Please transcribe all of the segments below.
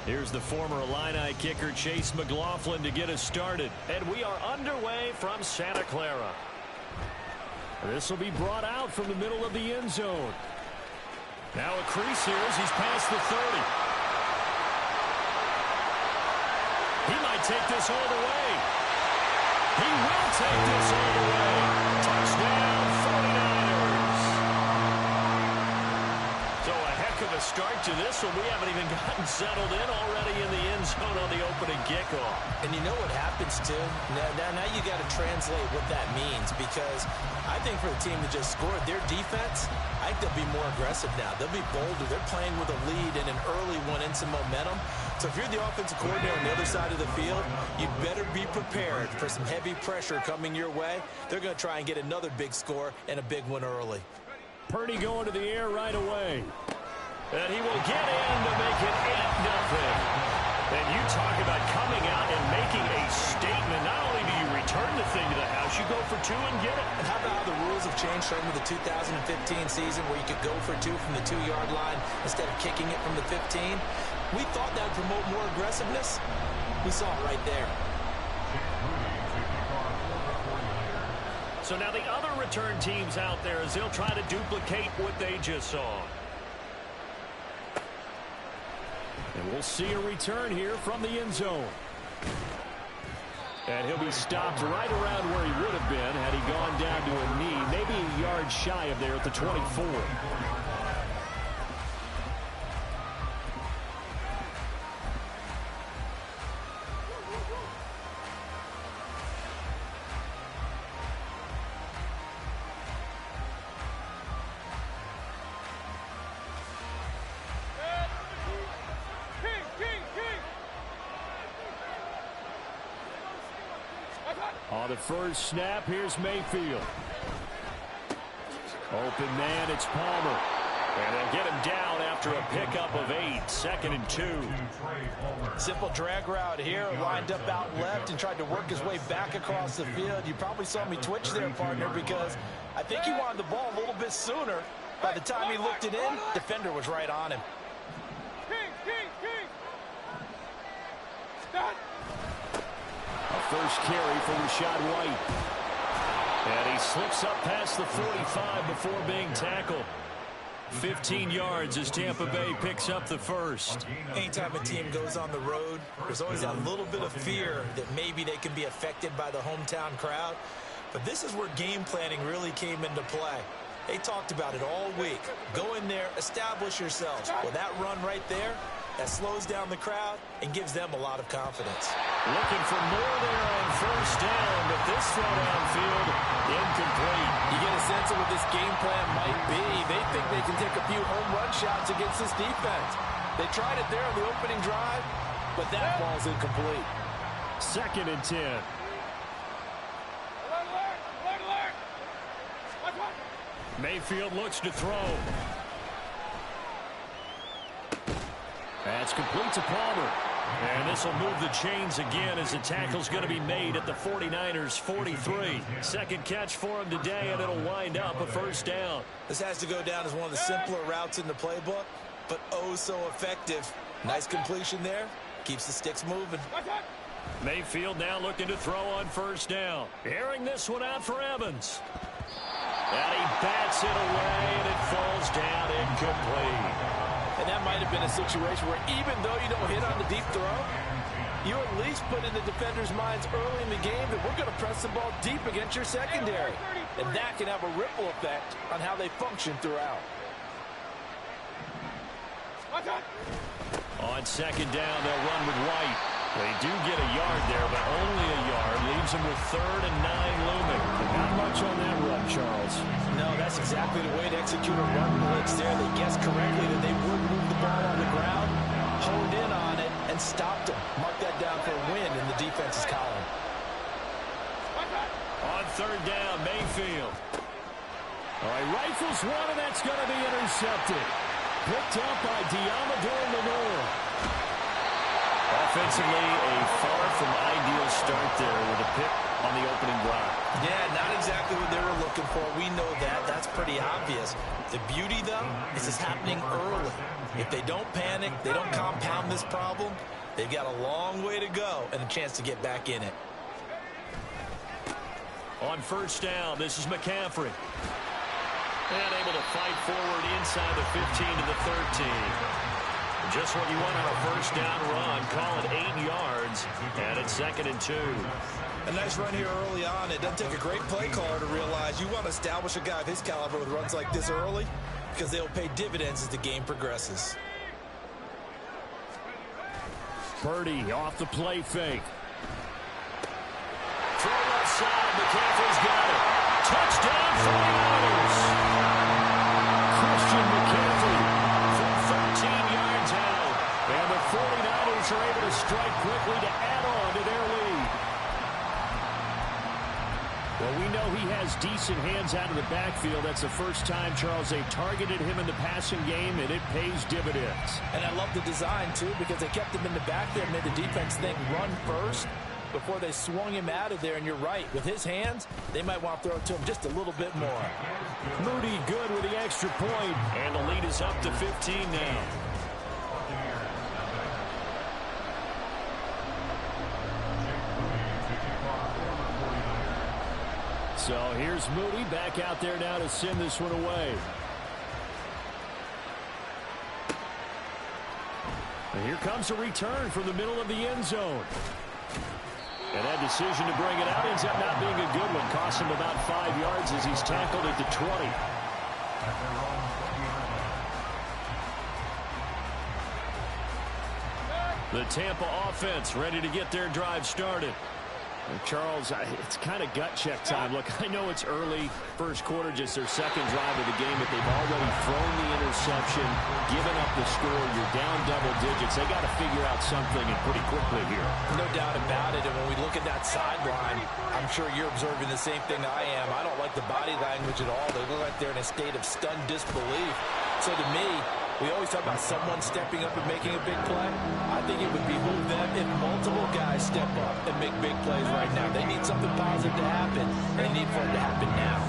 Here's the former Illini kicker Chase McLaughlin to get us started. And we are underway from Santa Clara. This will be brought out from the middle of the end zone. Now a crease here as he's past the 30. He might take this all the way. He will take this all the way. Touchdown, 49ers. So a heck of a start to this one. We haven't even gotten settled in already in the end zone on the opening kickoff. And you know what happens, too? Now you got to translate what that means, because I think for the team that just scored, their defense, I think they'll be more aggressive now. They'll be bolder. They're playing with a lead and an early one and some momentum. So if you're the offensive coordinator on the other side of the field, you better be prepared for some heavy pressure coming your way. They're going to try and get another big score and a big one early. Purdy going to the air right away. And he will get in to make it 8-0. And you talk about coming out and making a statement. Not only do you return the thing to the house, you go for two and get it. And how about how the rules have changed starting with the 2015 season where you could go for two from the 2-yard line instead of kicking it from the 15? We thought that would promote more aggressiveness. We saw it right there. So now the other return teams out there as they'll try to duplicate what they just saw. And we'll see a return here from the end zone. And he'll be stopped right around where he would have been had he gone down to a knee, maybe a yard shy of there at the 24. On the first snap, here's Mayfield. Open man, it's Palmer. And they'll get him down after a pickup of 8, 2nd and 2. Simple drag route here, lined up out left and tried to work his way back across the field. You probably saw me twitch there, partner, because I think he wanted the ball a little bit sooner. By the time he looked it in, defender was right on him. First carry for Rachaad White. And he slips up past the 45 before being tackled. 15 yards as Tampa Bay picks up the first. Anytime a team goes on the road, there's always that little bit of fear that maybe they can be affected by the hometown crowd. But this is where game planning really came into play. They talked about it all week. Go in there, establish yourselves. Well, that run right there, that slows down the crowd and gives them a lot of confidence. Looking for more there on first down, but this throw downfield incomplete. You get a sense of what this game plan might be. They think they can take a few home run shots against this defense. They tried it there on the opening drive, but that ball's incomplete. 2nd and 10. Mayfield looks to throw. That's complete to Palmer. And this will move the chains again as the tackle's going to be made at the 49ers 43. Second catch for him today, and it'll wind up a first down. This has to go down as one of the simpler routes in the playbook, but oh so effective. Nice completion there. Keeps the sticks moving. Mayfield now looking to throw on first down. Airing this one out for Evans. And he bats it away, and it falls down incomplete. And that might have been a situation where even though you don't hit on the deep throw, you at least put in the defenders' minds early in the game that we're going to press the ball deep against your secondary. And that can have a ripple effect on how they function throughout. On second down, they'll run with White. They do get a yard there, but only a yard. Leaves them with 3rd and 9 looming. Not much on that run, Charles. No, that's exactly the way to execute a run blitz there. They guessed correctly that they would move the ball on the ground, honed in on it, and stopped them. Mark that down for a win in the defense's column. On 3rd down, Mayfield. All right, rifles one, and that's going to be intercepted. Picked up by Deommodore Lenoir. Offensively, a far from ideal start there with a pick on the opening drive. Yeah, not exactly what they were looking for. We know that. That's pretty obvious. The beauty, though, is it's happening early. If they don't panic, they don't compound this problem, they've got a long way to go and a chance to get back in it. On first down, this is McCaffrey. And able to fight forward inside the 15 to the 13. Just what you want on a first down run. Call it 8 yards. And it's 2nd and 2. A nice run here early on. It doesn't take a great play caller to realize you want to establish a guy of his caliber with runs like this early because they'll pay dividends as the game progresses. Purdy off the play fake. Throw left side. McCaffrey's got it. Touchdown 49ers. Christian McCaffrey from 13 yards out. And the 49ers are able to strike quickly to add on to their lead. Well, we know he has decent hands out of the backfield. That's the first time, Charles, they targeted him in the passing game, and it pays dividends. And I love the design, too, because they kept him in the back there and made the defense think run first before they swung him out of there. And you're right, with his hands, they might want to throw it to him just a little bit more. Moody good with the extra point, and the lead is up to 15 now. So here's Moody back out there now to send this one away. And here comes a return from the middle of the end zone. And that decision to bring it out ends up not being a good one. Cost him about 5 yards as he's tackled at the 20. The Tampa offense ready to get their drive started. And Charles, it's kind of gut check time. Look, I know it's early, first quarter, just their second drive of the game, but they've already thrown the interception, given up the score. You're down double digits. They got to figure out something, and pretty quickly here. No doubt about it. And when we look at that sideline, I'm sure you're observing the same thing I am. I don't like the body language at all. They look like they're in a state of stunned disbelief. So to me, we always talk about someone stepping up and making a big play. I think it would behoove them if multiple guys step up and make big plays right now. They need something positive to happen, and they need for it to happen now.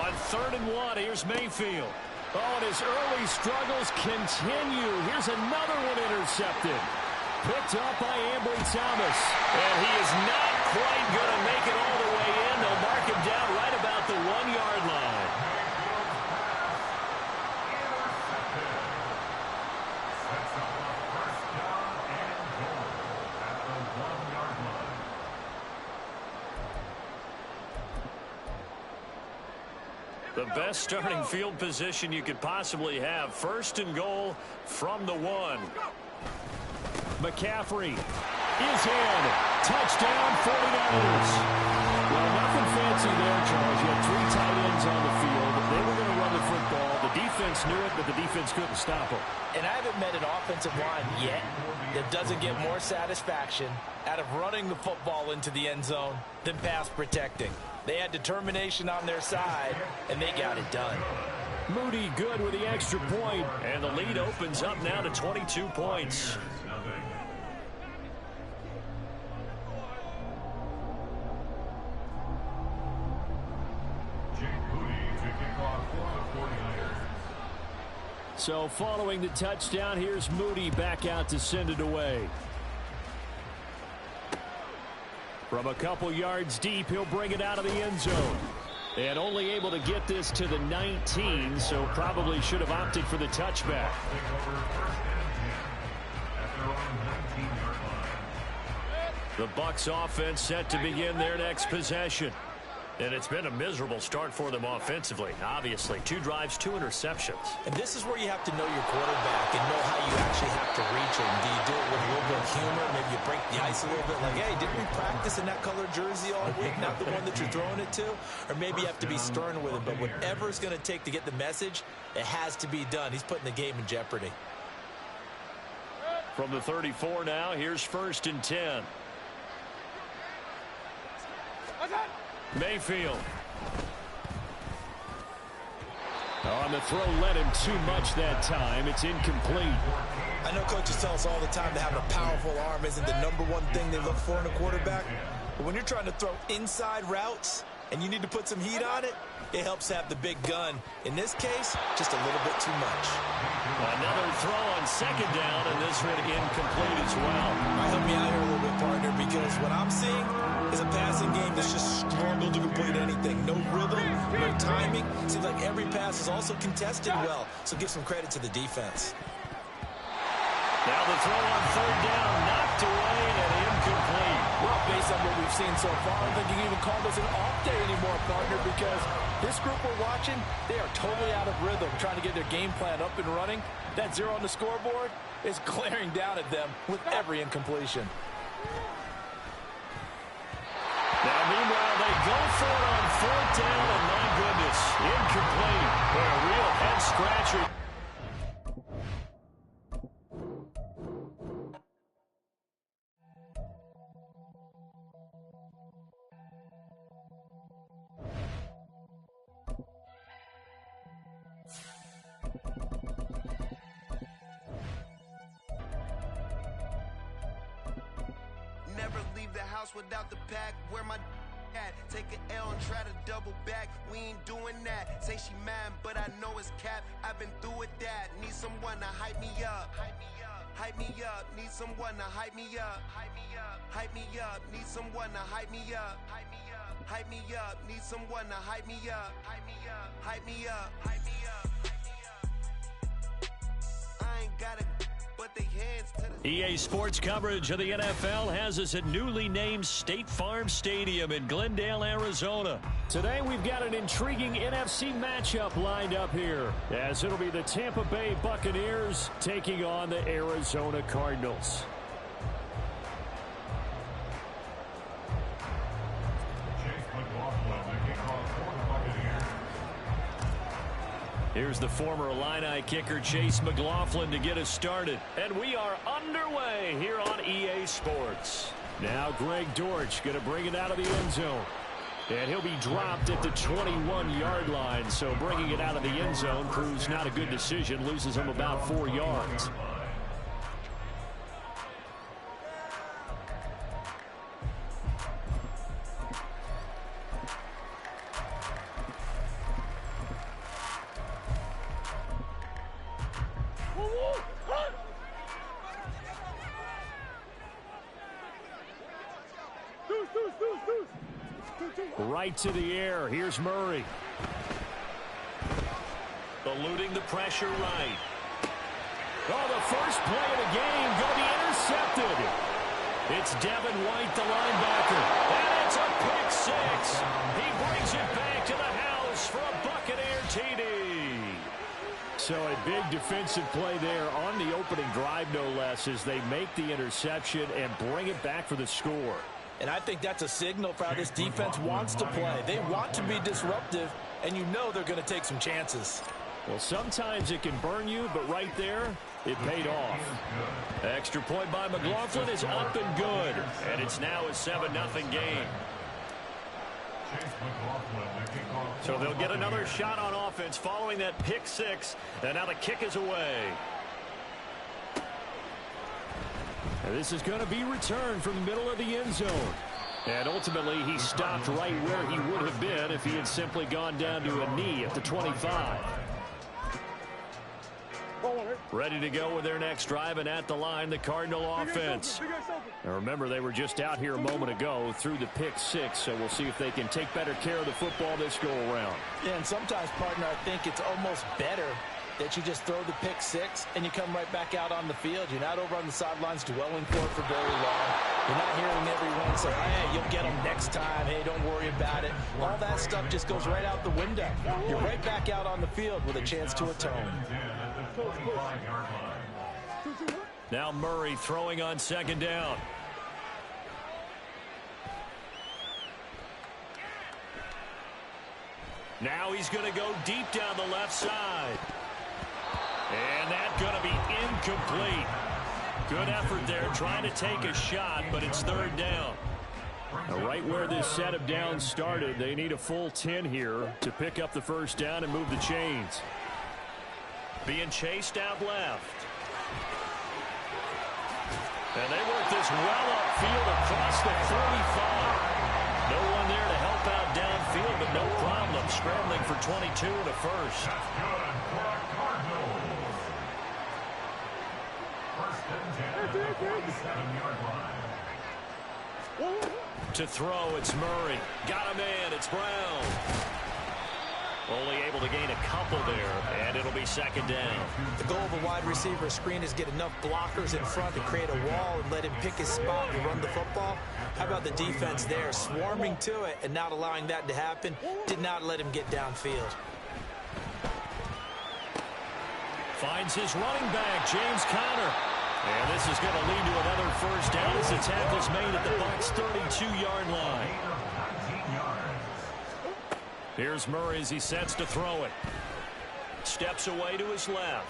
On 3rd and 1, here's Mayfield. Oh, and his early struggles continue. Here's another one intercepted. Picked up by Ambry Thomas. And he is not quite going to make it all the way in. They'll mark him down right about the 1-yard line. The best starting field position you could possibly have. 1st and goal from the 1. McCaffrey is in. Touchdown 49ers. Well, nothing fancy there, Charles. You had 3 tight ends on the field. They were going to run the football. The defense knew it, but the defense couldn't stop them. And I haven't met an offensive line yet that doesn't get more satisfaction out of running the football into the end zone than pass protecting. They had determination on their side, and they got it done. Moody good with the extra point, and the lead opens up now to 22 points. So following the touchdown, here's Moody back out to send it away. From a couple yards deep, he'll bring it out of the end zone. And only able to get this to the 19, so probably should have opted for the touchback. The Bucs offense set to begin their next possession. And it's been a miserable start for them offensively. Obviously, 2 drives, 2 interceptions. And this is where you have to know your quarterback and know how you actually have to reach him. Do you do it with a little bit of humor? Maybe you break the ice a little bit like, hey, didn't we practice in that color jersey all week? Not the one that you're throwing it to? Or maybe you have to be stern with him. But whatever it's going to take to get the message, it has to be done. He's putting the game in jeopardy. From the 34 now, here's 1st and 10. Mayfield. Oh, and the throw led him too much that time. It's incomplete. I know coaches tell us all the time that having a powerful arm isn't the #1 thing they look for in a quarterback. But when you're trying to throw inside routes and you need to put some heat on it, it helps have the big gun. In this case, just a little bit too much. Another throw on second down, and this one incomplete as well. All right, help me out here a little bit, partner, because what I'm seeing is a passing game that's just struggled to complete anything. No rhythm, no timing. Seems like every pass is also contested well, so give some credit to the defense. Now the throw on third down, knocked away and incomplete. Well, based on what we've seen so far, I don't think you can even call this an off day anymore, partner, because this group we're watching, they are totally out of rhythm, trying to get their game plan up and running. That 0 on the scoreboard is glaring down at them with every incompletion. Now, meanwhile, they go for it on fourth down, and my goodness, incomplete. Boy, a real head-scratcher. Never leave the house without the pack. Where my at? Take an L and try to double back. We ain't doing that. Say she mad, but I know it's cap. I've been through with that. Need someone to hype me up. Hype me up. Hype me up. Need someone to hype me up. Hype me up. Hype me up. Need someone to hype me up. Hype me up. Hype me up. Need someone to hype me up. Hype me up. Hype me up. Hype me up. I ain't got it. EA Sports coverage of the NFL has us at newly named State Farm Stadium in Glendale, Arizona. Today we've got an intriguing NFC matchup lined up here, as it'll be the Tampa Bay Buccaneers taking on the Arizona Cardinals. Here's the former Illini kicker Chase McLaughlin to get us started. And we are underway here on EA Sports. Now Greg Dortch going to bring it out of the end zone. And he'll be dropped at the 21-yard line. So bringing it out of the end zone proves not a good decision. Loses him about 4 yards. Right to the air. Here's Murray. Eluding the pressure right. Oh, the first play of the game going to be intercepted. It's Devin White, the linebacker. And it's a pick six. He brings it back to the house for a Buccaneer TD. So a big defensive play there on the opening drive, no less, as they make the interception and bring it back for the score. And I think that's a signal for how this defense wants to play. They want to be disruptive, and you know they're going to take some chances. Well, sometimes it can burn you, but right there, it paid off. Extra point by McLaughlin is up and good. And it's now a 7-0 game. So they'll get another shot on offense following that pick six. And now the kick is away. And this is going to be returned from the middle of the end zone. And ultimately, he stopped right where he would have been if he had simply gone down to a knee at the 25. Ready to go with their next drive, and at the line, the Cardinal offense. Now remember, they were just out here a moment ago through the pick six, so we'll see if they can take better care of the football this go-around. Yeah, and sometimes, partner, I think it's almost better that you just throw the pick six and you come right back out on the field. You're not over on the sidelines dwelling for it for very long. You're not hearing everyone say, hey, you'll get them next time. Hey, don't worry about it. All that stuff just goes right out the window. You're right back out on the field with a chance to atone. Now Murray throwing on second down. Now he's going to go deep down the left side. And that's going to be incomplete. Good effort there trying to take a shot, but it's third down. Right where this set of downs started, they need a full 10 here to pick up the first down and move the chains. Being chased out left. And they work this well upfield across the 45. No one there to help out downfield, but no problem. Scrambling for 22 and a first. To throw, it's Murray. Got a man, it's Brown. Only able to gain a couple there, and it'll be second down. The goal of a wide receiver screen is get enough blockers in front to create a wall and let him pick his spot to run the football. How about the defense there, swarming to it and not allowing that to happen? Did not let him get downfield. Finds his running back, James Conner. And this is going to lead to another first down as the tackle's made at the Bucs' 32-yard line. Here's Murray as he sets to throw it. Steps away to his left.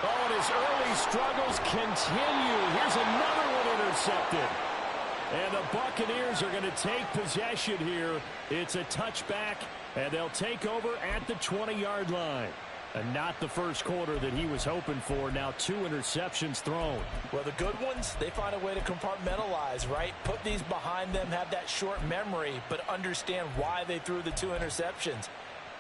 Oh, and his early struggles continue. Here's another one intercepted. And the Buccaneers are going to take possession here. It's a touchback, and they'll take over at the 20-yard line. And not the first quarter that he was hoping for. Now 2 interceptions thrown. Well, the good ones, they find a way to compartmentalize, right? Put these behind them, have that short memory, but understand why they threw the 2 interceptions.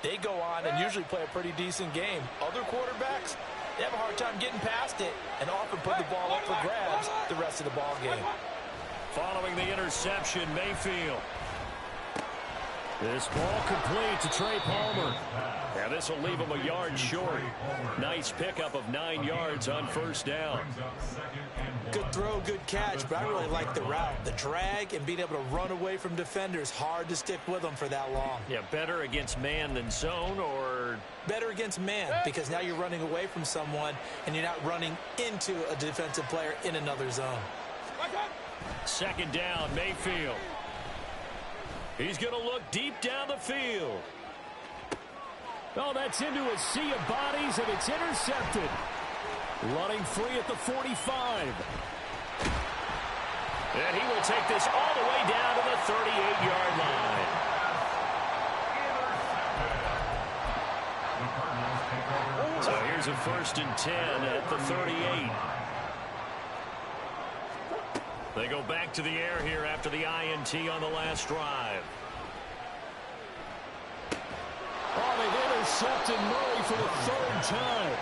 They go on and usually play a pretty decent game. Other quarterbacks, they have a hard time getting past it and often put the ball up for grabs the rest of the ball game. Following the interception, Mayfield. This ball complete to Trey Palmer. Yeah, this will leave him a yard short. Nice pickup of 9 yards on first down. Good throw, good catch, but I really like the route. The drag and being able to run away from defenders, hard to stick with them for that long. Yeah, better against man than zone, or better against man, because now you're running away from someone and you're not running into a defensive player in another zone. Second down, Mayfield. He's going to look deep down the field. Oh, that's into a sea of bodies, and it's intercepted. Running free at the 45. And he will take this all the way down to the 38-yard line. So here's a 1st and 10 at the 38. They go back to the air here after the INT on the last drive. Oh, they've intercepted Murray for the 3rd time.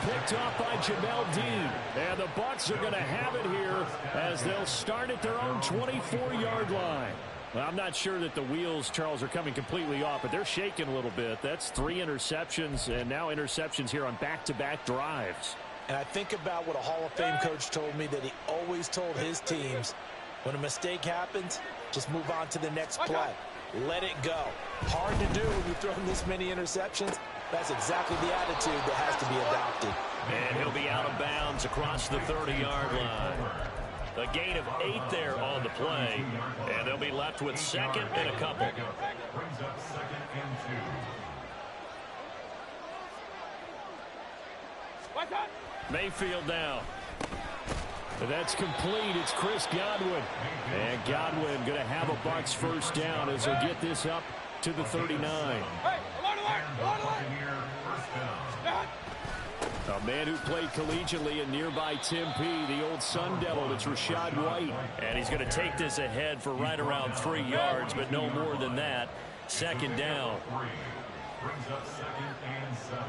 Picked off by Jamel Dean. And the Bucs are going to have it here as they'll start at their own 24-yard line. Well, I'm not sure that the wheels, Charles, are coming completely off, but they're shaking a little bit. That's 3 interceptions, and now interceptions here on back-to-back drives. And I think about what a Hall of Fame coach told me, that he always told his teams, when a mistake happens, just move on to the next play. Let it go. Hard to do when you've thrown this many interceptions. That's exactly the attitude that has to be adopted. And he'll be out of bounds across the 30-yard line. A gain of 8 there on the play, and they'll be left with 2nd and a couple. Mayfield now. That's complete. It's Chris Godwin. And Godwin going to have a Bucs first down as he'll get this up to the 39. A man who played collegiately in nearby Tempe, the old Sun Devil, it's Rachaad White. And he's going to take this ahead for right around 3 yards, but no more than that. Second down. Brings up 2nd and 7.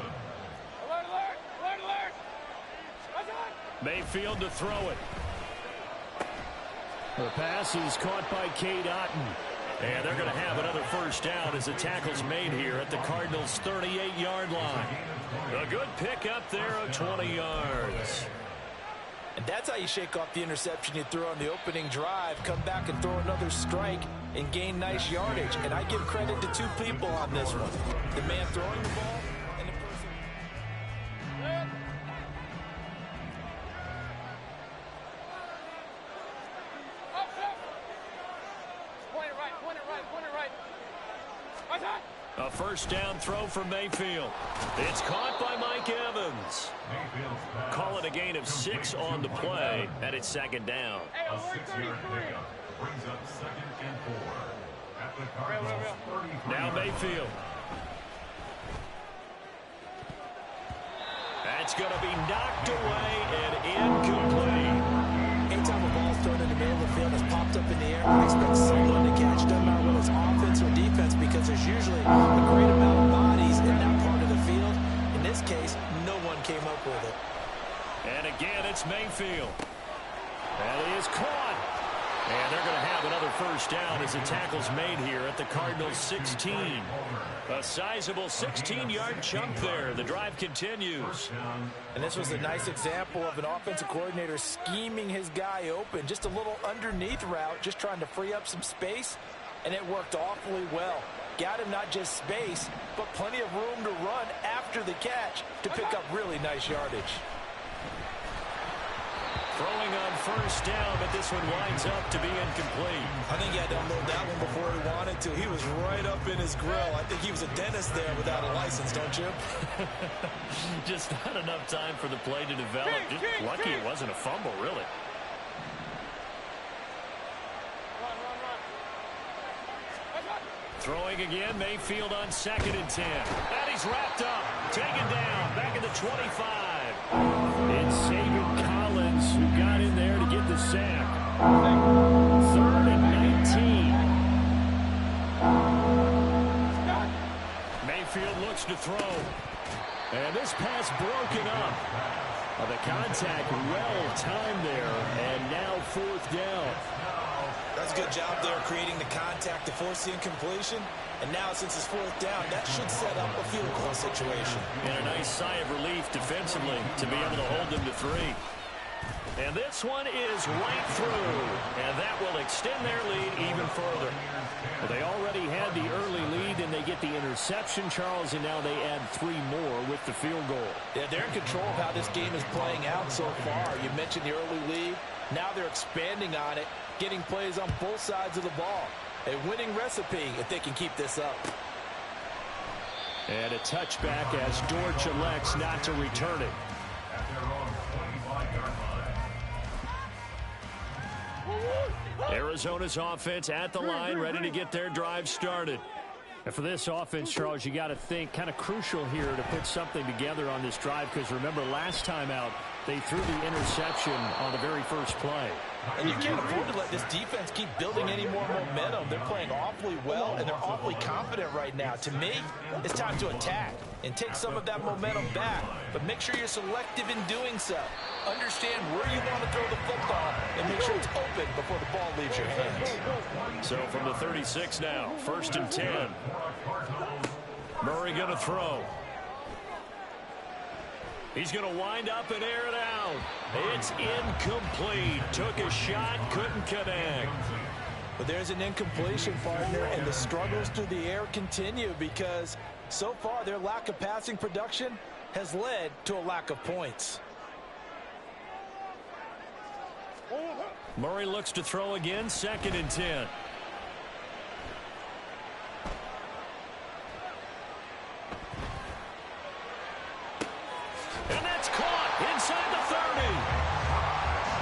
Mayfield to throw it. The pass is caught by Cade Otton. And they're going to have another first down as the tackle's made here at the Cardinals' 38-yard line. A good pickup there of 20 yards. And that's how you shake off the interception you threw on the opening drive. Come back and throw another strike and gain nice yardage. And I give credit to 2 people on this one. The man throwing the ball and the person... A first down throw for Mayfield. It's caught by Mike Evans. Call it a gain of 6 on the play, and it's second down. A 6-yard pickup brings up 2nd and 4 at the Cardinals' 33. Now Mayfield. That's going to be knocked away and incomplete. Anytime a ball's thrown in the middle of the field, it's popped up in the air, I expect someone to catch. Doesn't matter whether it's offense or defense, because there's usually a great amount of bodies in that part of the field. In this case, no one came up with it. And again, it's Mayfield. And he is caught. And they're going to have another first down as the tackle's made here at the Cardinals' 16. A sizable 16-yard chunk there. The drive continues. And this was a nice example of an offensive coordinator scheming his guy open. Just a little underneath route, just trying to free up some space, and it worked awfully well. Got him not just space, but plenty of room to run after the catch to pick up really nice yardage. Throwing on first down, but this one winds up to be incomplete. I think he had to unload that one before he wanted to. He was right up in his grill. I think he was a dentist there without a license, don't you? Just not enough time for the play to develop. Just lucky it wasn't a fumble, really. Throwing again, Mayfield on 2nd and 10. And he's wrapped up, taken down, back at the 25. It's Saban Collins who got in there to get the sack. 3rd and 19. Mayfield looks to throw. And this pass broken up. The contact well timed there, and now 4th down. That's a good job there creating the contact to force the incompletion. And now, since it's 4th down, that should set up a field goal situation. And a nice sigh of relief defensively to be able to hold them to 3. And this one is right through. And that will extend their lead even further. Well, they already had the early lead, and they get the interception, Charles, and now they add 3 more with the field goal. Yeah, they're in control of how this game is playing out so far. You mentioned the early lead. Now they're expanding on it, getting plays on both sides of the ball. A winning recipe if they can keep this up. And a touchback as Dortch elects not to return it. At their own 25-yard line. Arizona's offense at the line, ready to get their drive started. And for this offense, Charles, you got to think kind of crucial here to put something together on this drive, because remember last time out, they threw the interception on the very first play. And you can't afford to let this defense keep building any more momentum. They're playing awfully well, and they're awfully confident right now. To me, it's time to attack and take some of that momentum back. But make sure you're selective in doing so. Understand where you want to throw the football and make sure it's open before the ball leaves your hands. So from the 36 now, 1st and 10. Murray going to throw. He's going to wind up and air it out. It's incomplete. Took a shot, couldn't connect. But there's an incompletion, partner, and the struggles through the air continue because so far their lack of passing production has led to a lack of points. Murray looks to throw again, 2nd and 10. And that's caught inside the 30.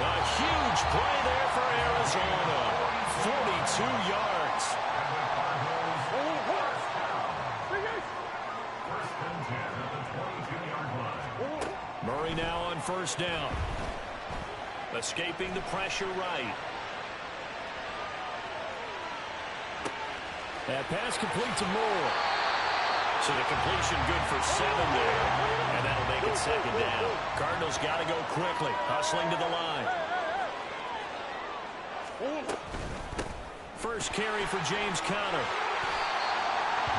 A huge play there for Arizona. 42 yards. Murray now on 1st down. Escaping the pressure right. That pass complete to Moore. So the completion good for 7 there. And that'll make it 2nd down. Cardinals got to go quickly. Hustling to the line. First carry for James Conner.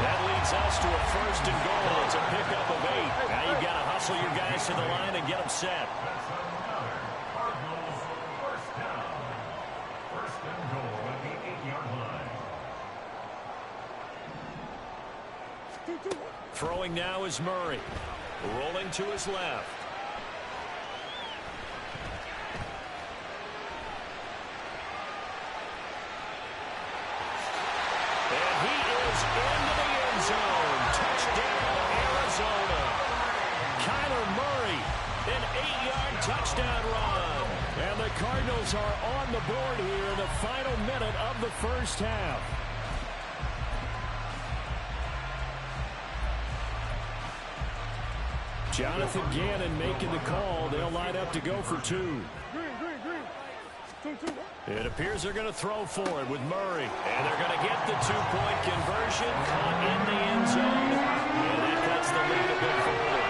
That leads us to a 1st and goal. It's a pickup of 8. Now you've got to hustle your guys to the line and get them set. Cardinals, 1st down. 1st and goal at the 8-yard line. Throwing now is Murray. Rolling to his left. And he is into the end end zone. Touchdown, Arizona. Kyler Murray, an 8-yard touchdown run. And the Cardinals are on the board here in the final minute of the first half. Jonathan Gannon making the call. They'll line up to go for 2. It appears they're going to throw for it with Murray. And they're going to get the 2-point conversion. Caught in the end zone. And that cuts the lead a bit further.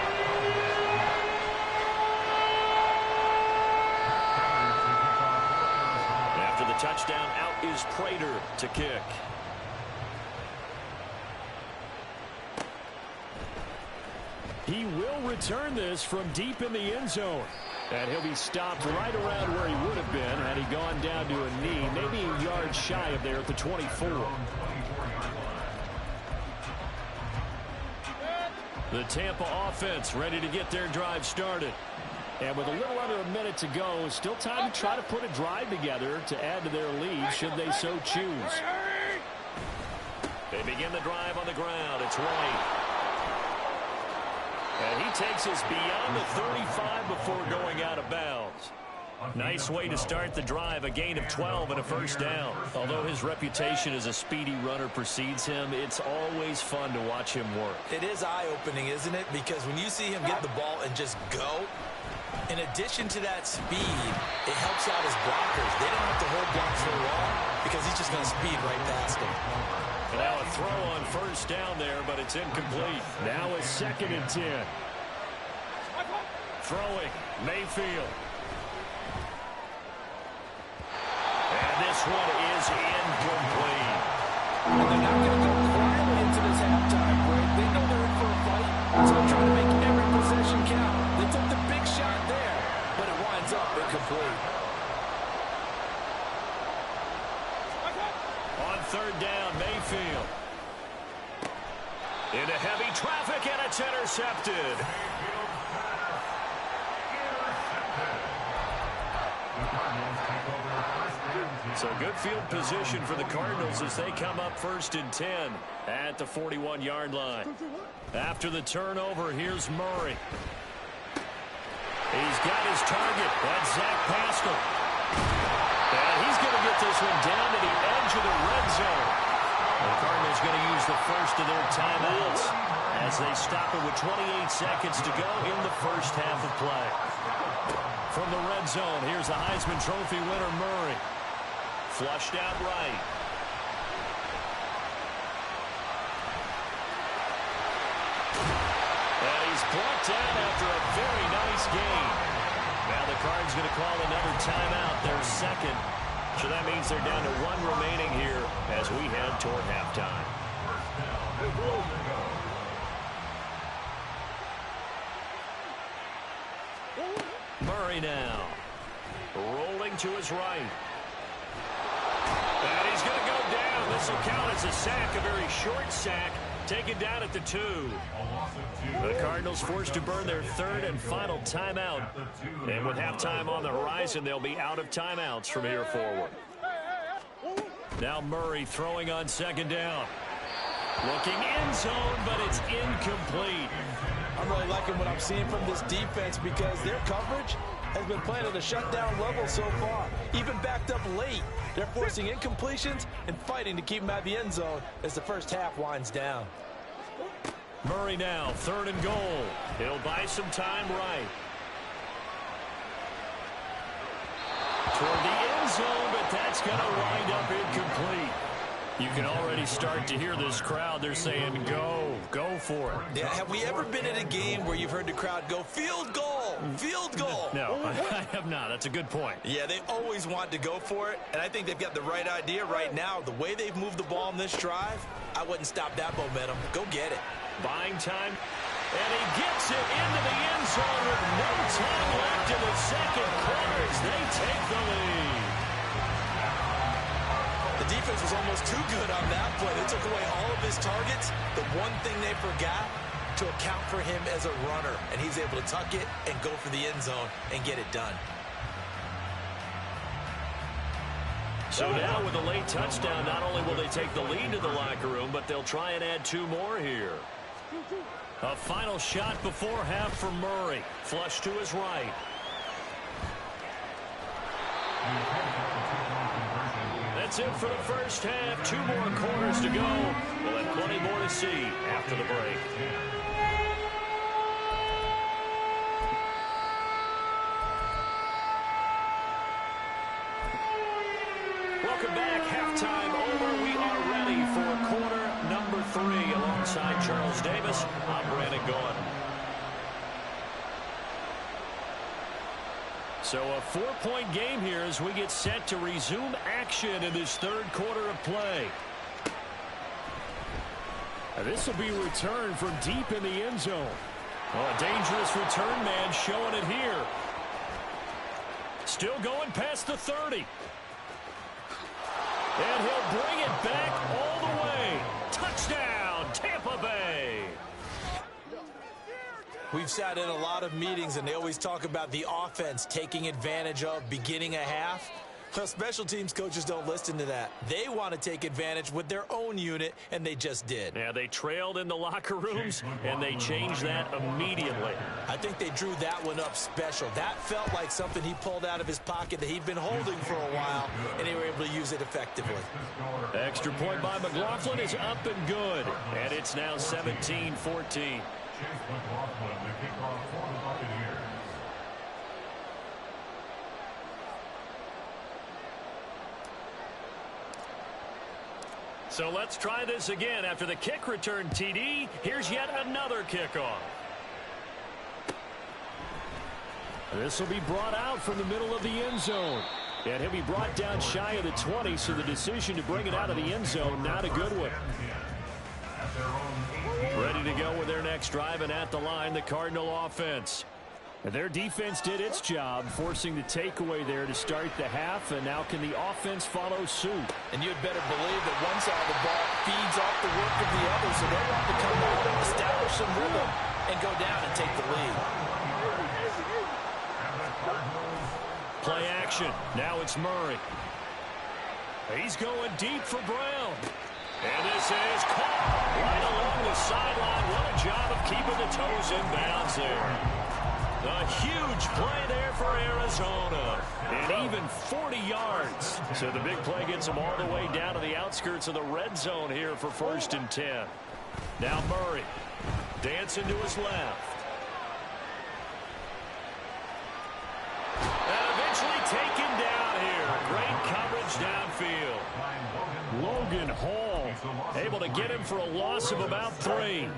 After the touchdown, out is Prater to kick. He will return this from deep in the end zone. And he'll be stopped right around where he would have been had he gone down to a knee, maybe a yard shy of there at the 24. The Tampa offense ready to get their drive started. And with a little under a minute to go, still time to try to put a drive together to add to their lead should they so choose. They begin the drive on the ground. It's White. And he takes us beyond the 35 before going out of bounds. Nice way to start the drive, a gain of 12 and a first down. Although his reputation as a speedy runner precedes him, it's always fun to watch him work. It is eye-opening, isn't it? Because when you see him get the ball and just go, in addition to that speed, it helps out his blockers. They don't have to hold blocks so long because he's just going to speed right past them. And now a throw on first down there, but it's incomplete. Now a 2nd and 10. Throwing, Mayfield. And this one is incomplete. And they're not going to go quietly into this halftime break. They know they're in for a fight, so they're trying to make every possession count. They took the big shot there, but it winds up incomplete. On 3rd down, Mayfield. Into heavy traffic, and it's intercepted. So good field position for the Cardinals as they come up 1st and 10 at the 41-yard line. After the turnover, here's Murray. He's got his target. That's Zach Pascal. And he's going to get this one down to the edge of the red zone. The Cardinals going to use the first of their timeouts as they stop it with 28 seconds to go in the first half of play. From the red zone, here's the Heisman Trophy winner, Murray. Flushed out right. And he's brought down after a very nice game. Now the Cards going to call another timeout, their 2nd. So that means they're down to 1 remaining here as we head toward halftime. Murray now. Rolling to his right. And he's going to go down. This will count as a sack, a very short sack. Taken down at the 2. The Cardinals forced to burn their 3rd and final timeout. And with halftime on the horizon, they'll be out of timeouts from here forward. Now Murray throwing on 2nd down. Looking end zone, but it's incomplete. I'm really liking what I'm seeing from this defense because their coverage has been playing at a shutdown level so far. Even backed up late, they're forcing incompletions and fighting to keep them out of the end zone as the first half winds down. Murray now, 3rd and goal. He'll buy some time right. Toward the end zone, but that's going to wind up incomplete. You can already start to hear this crowd. They're saying, go for it. Yeah, have we ever been at a game where you've heard the crowd go, field goal, field goal? No, I have not. That's a good point. Yeah, they always want to go for it, and I think they've got the right idea right now. The way they've moved the ball in this drive, I wouldn't stop that momentum. Go get it. Buying time, and he gets it into the end zone with no time left in the second quarter as they take the lead. The defense was almost too good on that play. They took away all of his targets. The one thing they forgot, to account for him as a runner, and he's able to tuck it and go for the end zone and get it done. So now with a late touchdown, not only will they take the lead to the locker room, but they'll try and add 2 more here. A final shot before half for Murray. Flush to his right. That's it for the first half. 2 more quarters to go. We'll have plenty more to see after the break. Welcome back. Halftime over. We are ready for quarter number 3. Alongside Charles Davis, I'm Brandon Gaudin. So a 4-point game here as we get set to resume action in this third quarter of play. This will be returned from deep in the end zone. Oh, a dangerous return man showing it here. Still going past the 30. And he'll bring it back all the way. Touchdown, Tampa Bay. We've sat in a lot of meetings, and they always talk about the offense taking advantage of beginning a half. Well, special teams coaches don't listen to that. They want to take advantage with their own unit, and they just did. Yeah, they trailed in the locker rooms, and they changed that immediately. I think they drew that one up special. That felt like something he pulled out of his pocket that he'd been holding for a while, and they were able to use it effectively. Extra point by McLaughlin is up and good, and it's now 17-14. Chase McLaughlin, the kickoff for the Buccaneers. So let's try this again. After the kick return TD, here's yet another kickoff. This will be brought out from the middle of the end zone. And he'll be brought down shy of the 20, so the decision to bring it out of the end zone, not a good one. Ready to go with their next drive, and at the line, the Cardinal offense. And their defense did its job, forcing the takeaway there to start the half, and now can the offense follow suit? And you'd better believe that one side of the ball feeds off the work of the other, so they want to come out and establish some rhythm and go down and take the lead. Play action. Now it's Murray. He's going deep for Brown. And this is caught right along the sideline. What a job of keeping the toes in bounds there. A huge play there for Arizona. And even 40 yards. So the big play gets them all the way down to the outskirts of the red zone here for 1st and 10. Now Murray dancing to his left. And eventually taken down here. Great coverage downfield. Logan Hall able to get him for a loss of about 3.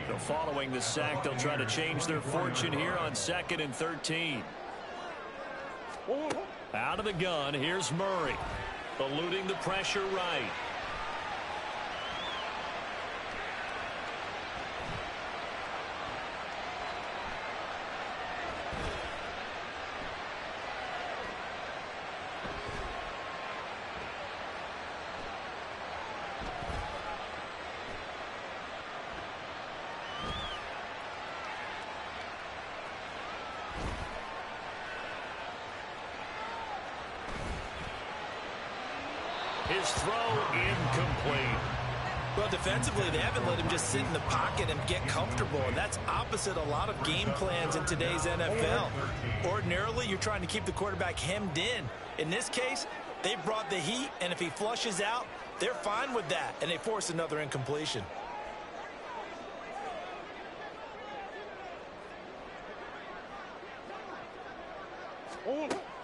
So following the sack, they'll try to change their fortune here on 2nd and 13. Out of the gun, here's Murray. Eluding the pressure right. His throw incomplete. Well, defensively, they haven't let him just sit in the pocket and get comfortable, and that's opposite a lot of game plans in today's NFL. Ordinarily, you're trying to keep the quarterback hemmed in. In this case, they brought the heat, and if he flushes out, they're fine with that, and they force another incompletion.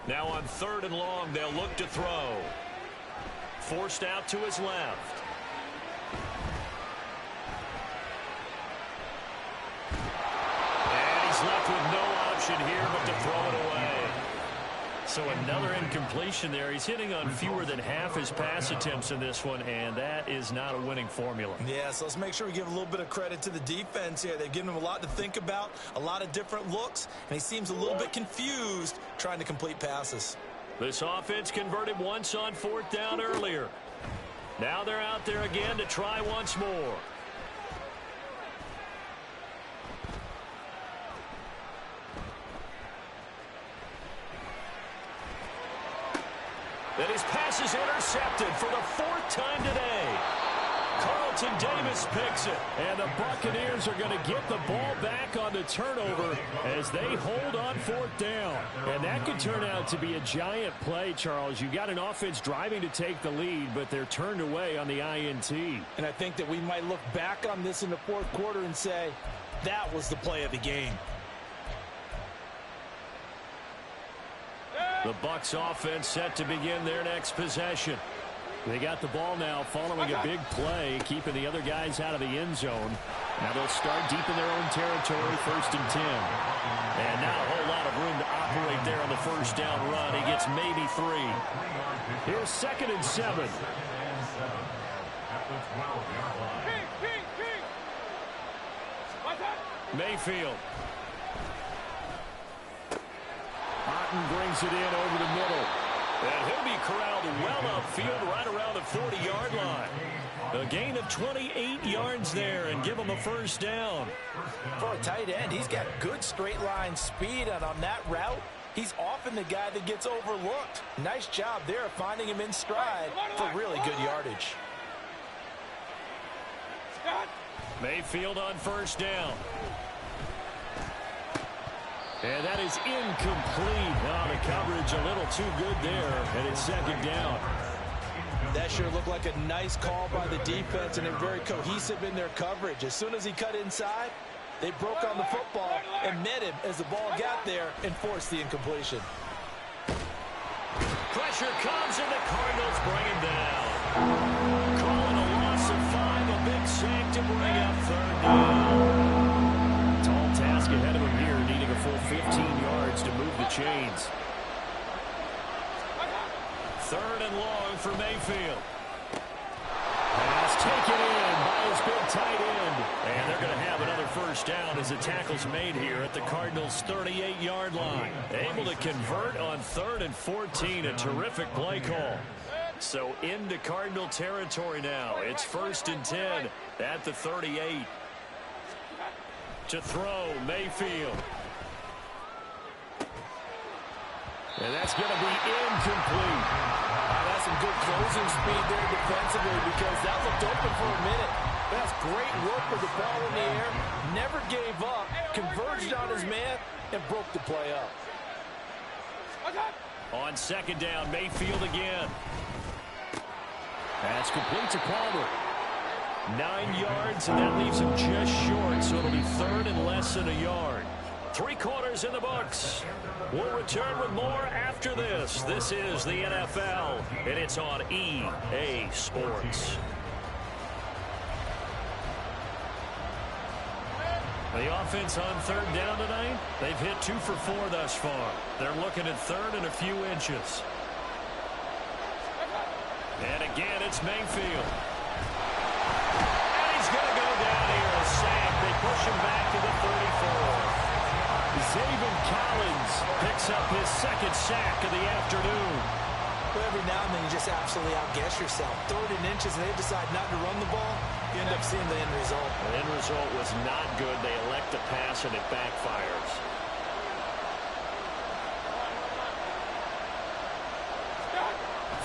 Now on 3rd and long, they'll look to throw. Forced out to his left. And he's left with no option here but to throw it away. So another incompletion there. He's hitting on fewer than half his pass attempts in this one, and that is not a winning formula. Yeah, so let's make sure we give a little bit of credit to the defense here. They've given him a lot to think about, a lot of different looks, and he seems a little bit confused trying to complete passes. This offense converted once on 4th down earlier. Now they're out there again to try once more. And his pass is intercepted for the 4th time today. Carlton Davis picks it. And the Buccaneers are going to get the ball back on the turnover as they hold on 4th down. And that could turn out to be a giant play, Charles. You got an offense driving to take the lead, but they're turned away on the INT. And I think that we might look back on this in the 4th quarter and say, that was the play of the game. The Bucs offense set to begin their next possession. They got the ball now following a big play, keeping the other guys out of the end zone. Now they'll start deep in their own territory, 1st and 10. And not a whole lot of room to operate there on the 1st down run. He gets maybe 3. Here's 2nd and 7. Mayfield. Otten brings it in over the middle. And he'll be corralled well upfield right around the 40-yard line. A gain of 28 yards there and give him a 1st down. For a tight end, he's got good straight line speed, and on that route, he's often the guy that gets overlooked. Nice job there of finding him in stride for really good yardage. Mayfield on 1st down. And that is incomplete. Oh, the coverage a little too good there, and it's 2nd down. That sure looked like a nice call by the defense, and they're very cohesive in their coverage. As soon as he cut inside, they broke on the football and met him as the ball got there and forced the incompletion. Pressure comes, and the Cardinals bring him down. Calling a loss of 5, a big sack to bring up 3rd down. Tall task ahead of him here, needing a full 15 yards to move the chains. 3rd and long for Mayfield. Pass taken in by his big tight end. And they're going to have another 1st down as the tackle's made here at the Cardinals' 38-yard line. Able to convert on 3rd and 14. A terrific play call. So into Cardinal territory now. It's 1st and 10 at the 38. To throw, Mayfield. And that's going to be incomplete. That's some good closing speed there defensively, because that looked open for a minute. That's great work with the ball in the air. Never gave up, converged on his man, and broke the play up. On 2nd down, Mayfield again. That's complete to Palmer. 9 yards, and that leaves him just short, so it'll be 3rd and less than a yard. 3 quarters in the books. We'll return with more after this. This is the NFL, and it's on EA Sports. The offense on 3rd down tonight, they've hit 2 for 4 thus far. They're looking at 3rd and a few inches. And again, it's Mayfield. And he's going to go down here, a sack. They push him back to the 34. Zaven Collins picks up his 2nd sack of the afternoon. Well, every now and then you just absolutely outguess yourself. 3rd and inches, and they decide not to run the ball. You end up seeing the end result. The end result was not good. They elect to pass, and it backfires.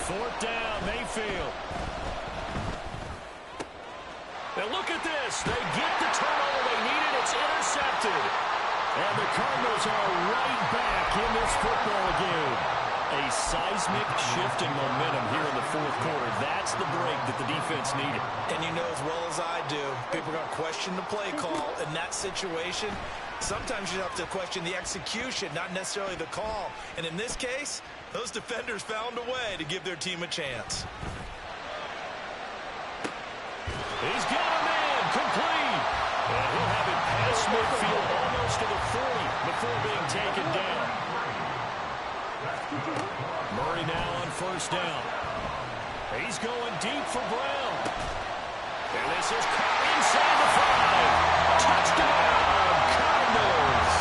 Fourth down, Mayfield. Now look at this. They get the turnover they needed. It's intercepted. And the Cardinals are right back in this football game. A seismic shift in momentum here in the 4th quarter. That's the break that the defense needed. And you know as well as I do, people are going to question the play call in that situation. Sometimes you have to question the execution, not necessarily the call. And in this case, those defenders found a way to give their team a chance. He's got him in, complete. And he'll have it past midfield almost to the 40 before being taken down. Murray now on 1st down. He's going deep for Brown. And this is caught inside the 5. Touchdown, Cardinals.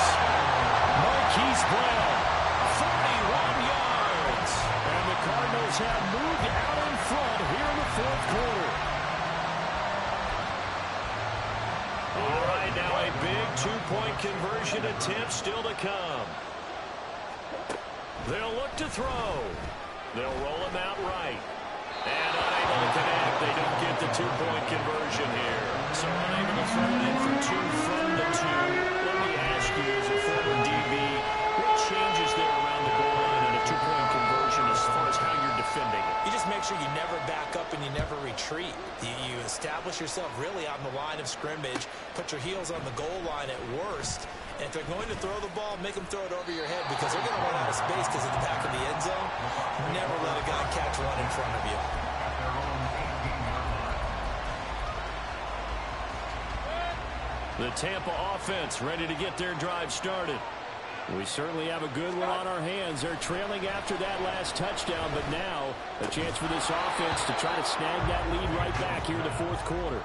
Marquise Brown, 41 yards. And the Cardinals have moved out in front here in the 4th quarter. All right, now a big 2-point conversion attempt still to come. They'll look to throw. They'll roll him out right. And unable to connect. They don't get the two-point conversion here. So unable to throw it in for two from the two. Let me ask you, as a former DB, what changes there around the goal line and a two-point conversion as far as how you're defending it? You just make sure you never back up and you never retreat. You establish yourself really on the line of scrimmage, put your heels on the goal line at worst, and if they're going to throw the ball, make them throw it over your head because they're going to run out of space because of the back of the end zone. Never let a guy catch one in front of you. The Tampa offense ready to get their drive started. We certainly have a good one on our hands. They're trailing after that last touchdown, but now a chance for this offense to try to snag that lead right back here in the fourth quarter.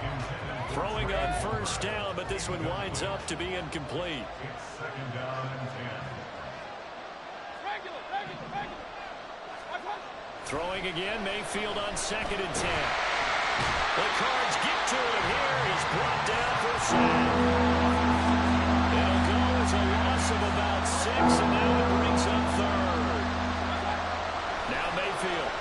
Throwing on first down, but this one winds up to be incomplete. It's second down and 10. Throwing again, Mayfield on 2nd and 10. The Cards get to him here. He's brought down for a sack. It'll go as a loss of about 6, and now it brings up 3rd. Now Mayfield.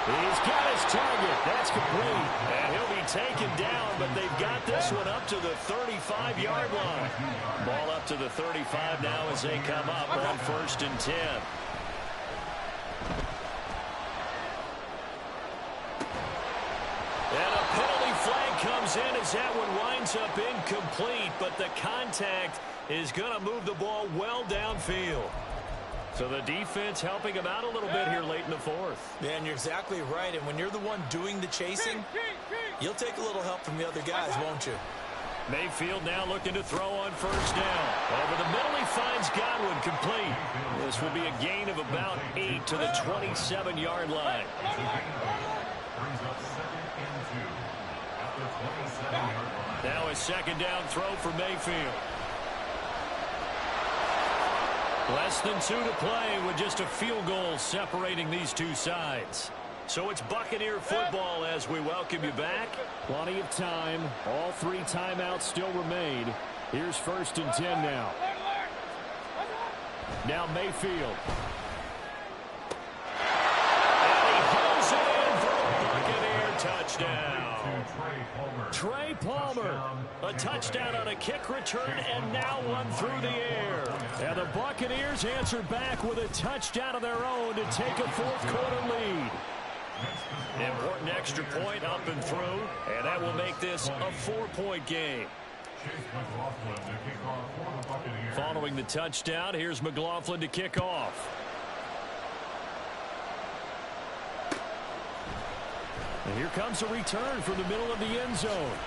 He's got his target. That's complete. And he'll be taken down, but they've got this one up to the 35-yard line. Ball up to the 35 now as they come up on 1st and 10. And a penalty flag comes in as that one winds up incomplete, but the contact is going to move the ball well downfield. So the defense helping him out a little bit here late in the fourth. Man, you're exactly right. And when you're the one doing the chasing, you'll take a little help from the other guys, won't you? Mayfield now looking to throw on first down. Over the middle, he finds Godwin complete. This will be a gain of about 8 to the 27-yard line. Brings up 2nd and 2 at the 27-yard line. Now a second down throw for Mayfield. Less than 2 to play with just a field goal separating these two sides. So it's Buccaneer football as we welcome you back. Plenty of time. All 3 timeouts still remain. Here's 1st and 10 now. Now Mayfield. And he throws it in for a Buccaneer touchdown. Trey Palmer, a touchdown on a kick return, and now one through the air. And the Buccaneers answer back with a touchdown of their own to take a fourth-quarter lead. Important extra point up and through, and that will make this a 4-point game. Following the touchdown, here's McLaughlin to kick off. And here comes a return from the middle of the end zone.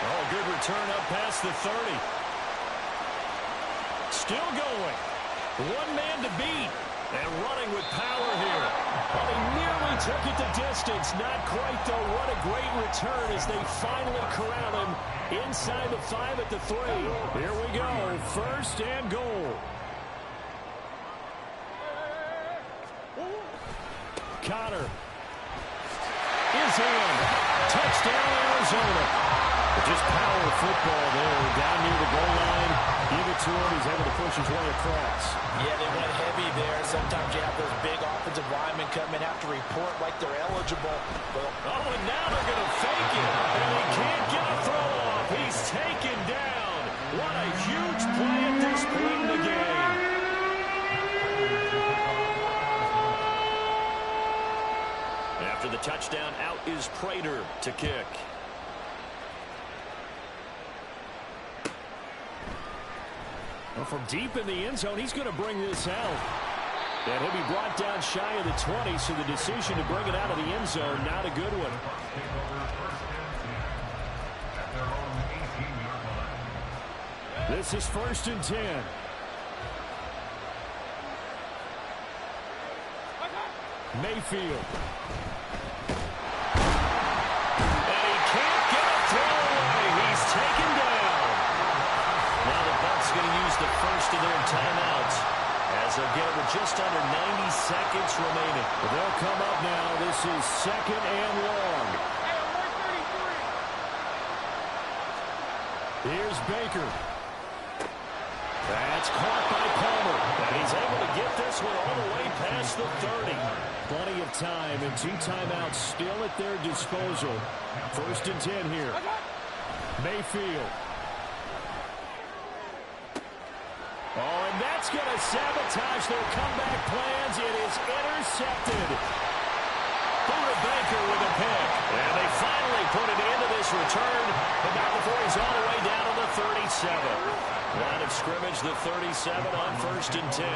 Oh, good return up past the 30. Still going. One man to beat. And running with power here. Oh, he nearly took it the distance. Not quite, though. What a great return as they finally corral him inside the 5 at the 3. Here we go. 1st and goal. Connor is in. Touchdown, Arizona. Just power football there. Down near the goal line. Give it to him. He's able to push his way across. Yeah, they went heavy there. Sometimes you have those big offensive linemen come in, have to report like they're eligible. Well, oh, and now they're going to fake it. And he can't get a throw off. He's taken down. What a huge play at this point in the game. After the touchdown, out is Prater to kick. Well, from deep in the end zone, he's going to bring this out. And he'll be brought down shy of the 20, so the decision to bring it out of the end zone, not a good one. This is 1st and 10. Mayfield. And he can't get a throw away. He's taken down. Now the Bucs going to use the first of their timeouts as they'll get it with just under 90 seconds remaining. They'll come up now. This is 2nd and long. Here's Baker. That's caught by Palmer. And he's able to get this one all the way past the 30. Plenty of time and 2 timeouts still at their disposal. 1st and 10 here. Mayfield. Oh, and that's going to sabotage their comeback plans. It is intercepted. Buda Baker with a pick. And they finally put it into this return, but not before he's all the way down to the 37. Line of scrimmage, the 37 on 1st and 10.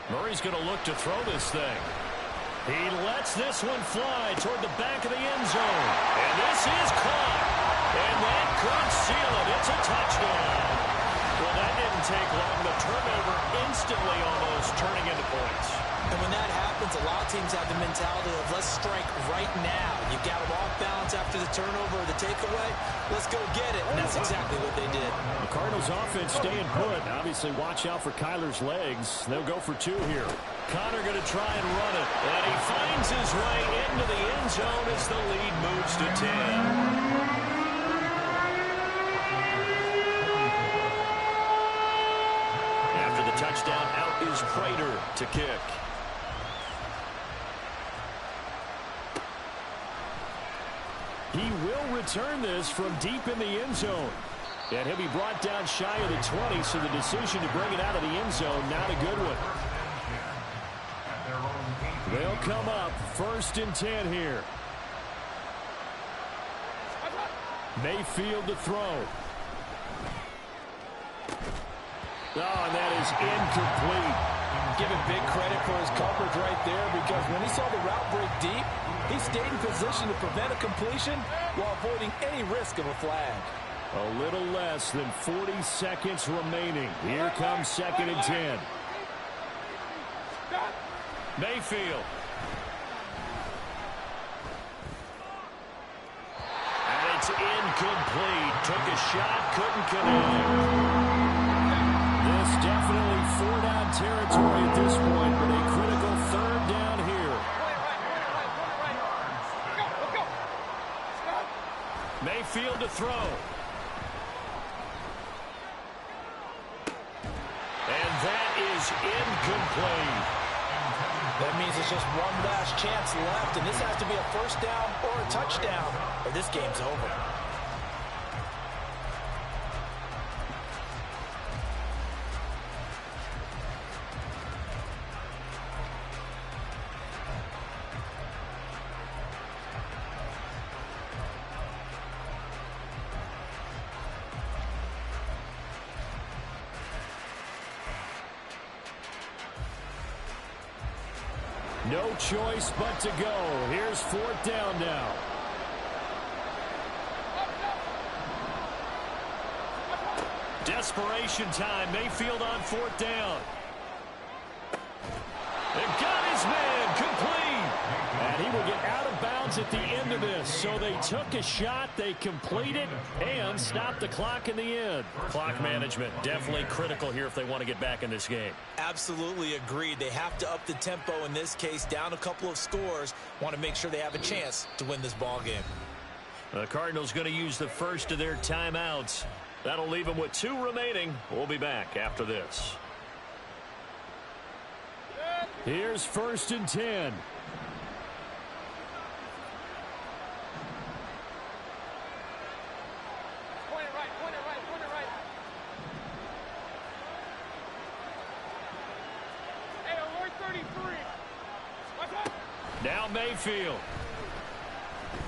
Murray's going to look to throw this thing. He lets this one fly toward the back of the end zone. And this is caught. And that could seal it. It's a touchdown. Well, that didn't take long. The turnover instantly almost turning into points. And when that happens, a lot of teams have the mentality of let's strike right now. You got them off balance after the turnover or the takeaway. Let's go get it. And that's exactly what they did. The Cardinals offense staying put. Obviously, watch out for Kyler's legs. They'll go for 2 here. Connor going to try and run it. And he finds his way into the end zone as the lead moves to 10. After the touchdown, out is Prater to kick. He will return this from deep in the end zone. And he'll be brought down shy of the 20, so the decision to bring it out of the end zone, not a good one. They'll come up 1st and 10 here. Mayfield to throw. Oh, and that is incomplete. Give him big credit for his coverage right there, because when he saw the route break deep, he stayed in position to prevent a completion while avoiding any risk of a flag. A little less than 40 seconds remaining. Here comes 2nd and 10. Mayfield. And it's incomplete. Took a shot, couldn't connect. This definitely 4-down territory at this point, but a critical 3rd down here. Mayfield to throw. And that is incomplete. That means it's just one last chance left, and this has to be a 1st down or a touchdown, or this game's over. No choice but to go. Here's 4th down now. Desperation time. Mayfield on 4th down. They've got his man complete. And he will get out of bounds at the end of this. So they took a shot, they completed, and stopped the clock in the end. Clock management definitely critical here if they want to get back in this game. Absolutely agreed. They have to up the tempo in this case, down a couple of scores. Want to make sure they have a chance to win this ball game. The Cardinals going to use the first of their timeouts. That'll leave them with 2 remaining. We'll be back after this. Here's 1st and 10. Now Mayfield.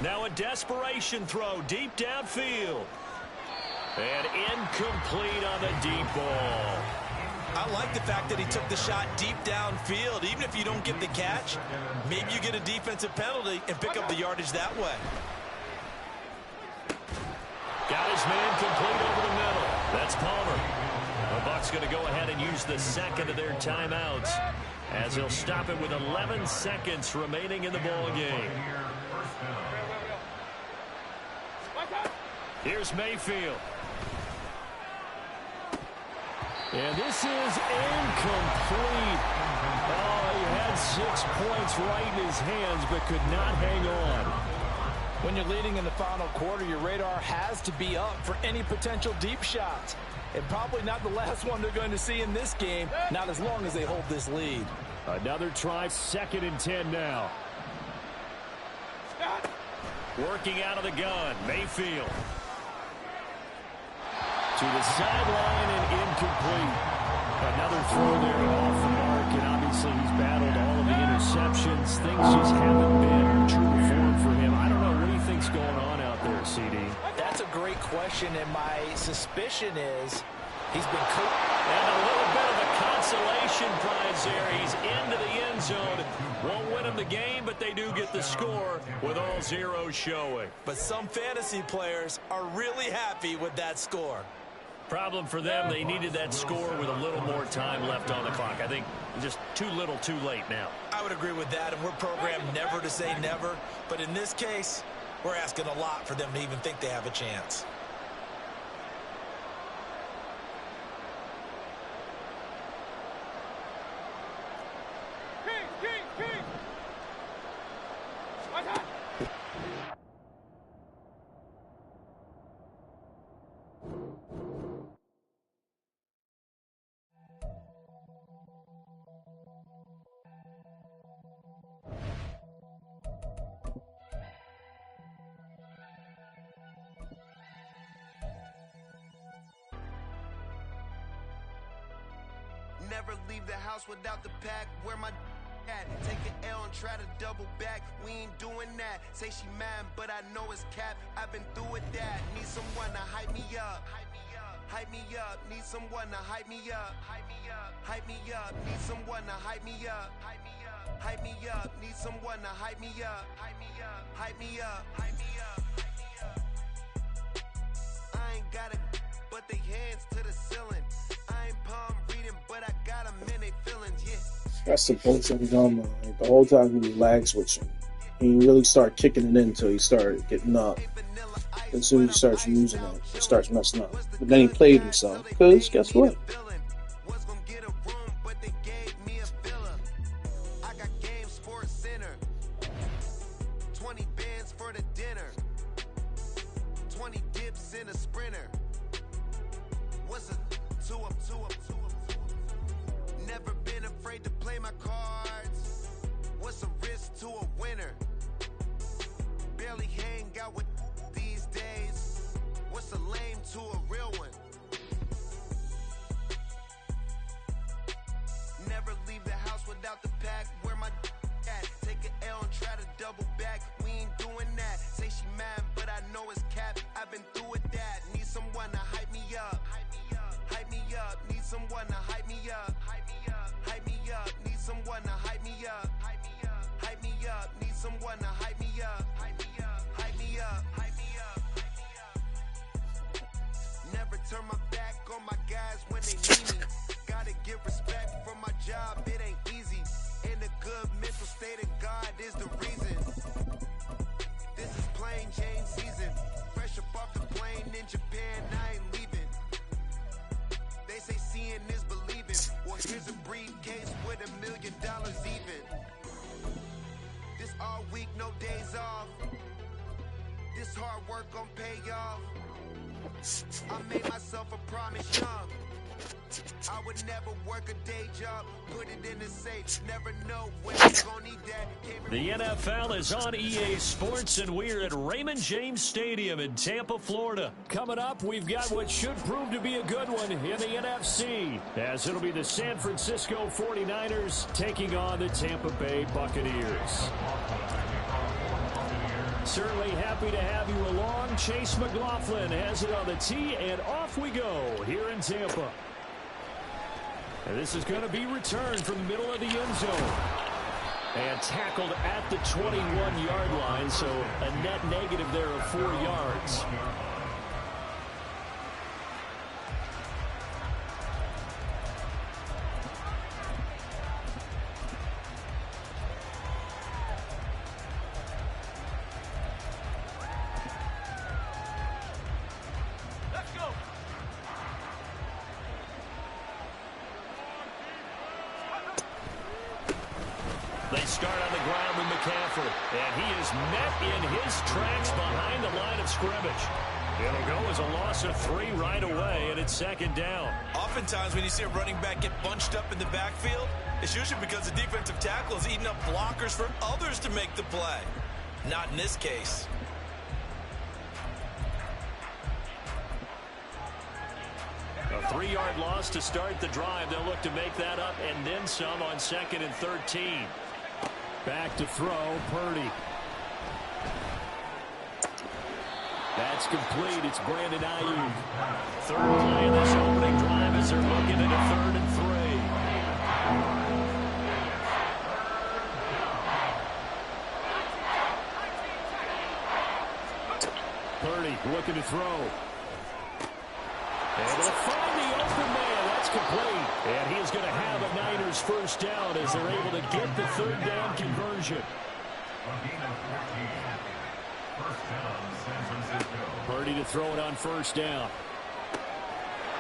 Now a desperation throw deep downfield. And incomplete on the deep ball. I like the fact that he took the shot deep downfield. Even if you don't get the catch, maybe you get a defensive penalty and pick up the yardage that way. Got his man complete over the middle. That's Palmer. The Bucs going to go ahead and use the 2nd of their timeouts, as he'll stop it with 11 seconds remaining in the ball game. Here's Mayfield. And this is incomplete. Oh, he had 6 points right in his hands, but could not hang on. When you're leading in the final quarter, your radar has to be up for any potential deep shots. And probably not the last one they're going to see in this game, not as long as they hold this lead. Another try, 2nd and 10 now. Working out of the gun, Mayfield. To the sideline and incomplete. Another throw there off the mark, and obviously he's battled all of the interceptions. Things just haven't been true to form for him. I don't know. What do you think's going on out there, CD? That's a great question, and my suspicion is he's been coached. And a little bit of a consolation prize there. He's into the end zone. Won't win him the game, but they do get the score with all zeros showing. But some fantasy players are really happy with that score. Problem for them, they needed that score with a little more time left on the clock. I think just too little too late now. I would agree with that, and we're programmed never to say never. But in this case, we're asking a lot for them to even think they have a chance. Never leave the house without the pack. Where my at? Take an L and try to double back. We ain't doing that. Say she mad, but I know it's cap. I've been through with that. Need someone to hype me up. Hype me up. Need someone to hype me up. Hype me up. Hype me up. Need someone to hype me up. Hype me up. Hype me up. Need someone to hype me up. Hype me up. Hype me up. Hype me up. Hype me up. I ain't got it, but they hands to the ceiling. I ain't palm reading, but I got them in they feelings, yeah. That's the bullshit he's on, man. Like, the whole time he was lag switching. He didn't really start kicking it in until he started getting up. As soon as he starts using it, it starts messing up. But then he played himself, because guess what? Turn my back on my guys when they need me. Gotta give respect for my job, it ain't easy. In a good mental state of God is the reason. This is plain Jane season. Fresh up off the plane in Japan, I ain't leaving. They say seeing is believing. Well, here's a briefcase with $1 million even. This all week, no days off. This hard work gon' pay off. I made myself a promise young. I would never work a day job, put it in the safe, never know when I'm gonna need that. The NFL is on EA Sports, and we're at Raymond James Stadium in Tampa, Florida. Coming up, we've got what should prove to be a good one in the NFC, as it'll be the San Francisco 49ers taking on the Tampa Bay Buccaneers. Certainly happy to have you along. Chase McLaughlin has it on the tee, and off we go here in Tampa. And this is going to be returned from the middle of the end zone. And tackled at the 21-yard line, so a net negative there of 4 yards. They start on the ground with McCaffrey, and he is met in his tracks behind the line of scrimmage. It'll go as a loss of 3 right away, and it's second down. Oftentimes when you see a running back get bunched up in the backfield, it's usually because the defensive tackle is eating up blockers for others to make the play. Not in this case. A 3-yard loss to start the drive. They'll look to make that up and then some on 2nd and 13. Back to throw, Purdy. That's complete. It's Brandon Ayuk. Third play of this opening drive as they're looking at a 3rd and 3. Purdy looking to throw. And they'll find the open man. That's complete. And he is going to have a Niners first down as they're able to get the 3rd down conversion. Purdy to throw it on 1st down.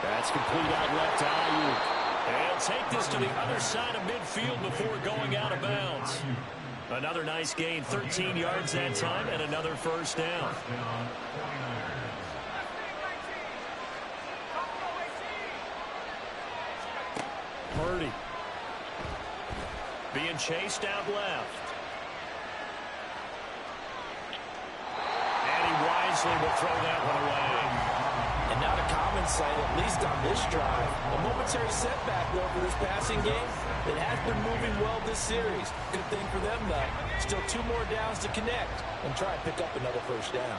That's complete out left to Ayuk. And take this to the other side of midfield before going out of bounds. Another nice gain, 13 yards that time, and another first down. Purdy being chased out left. And he wisely will throw that one away. And not a common sight, at least on this drive. A momentary setback, though, for this passing game. It has been moving well this series. Good thing for them, though. Still 2 more downs to connect and try and pick up another first down.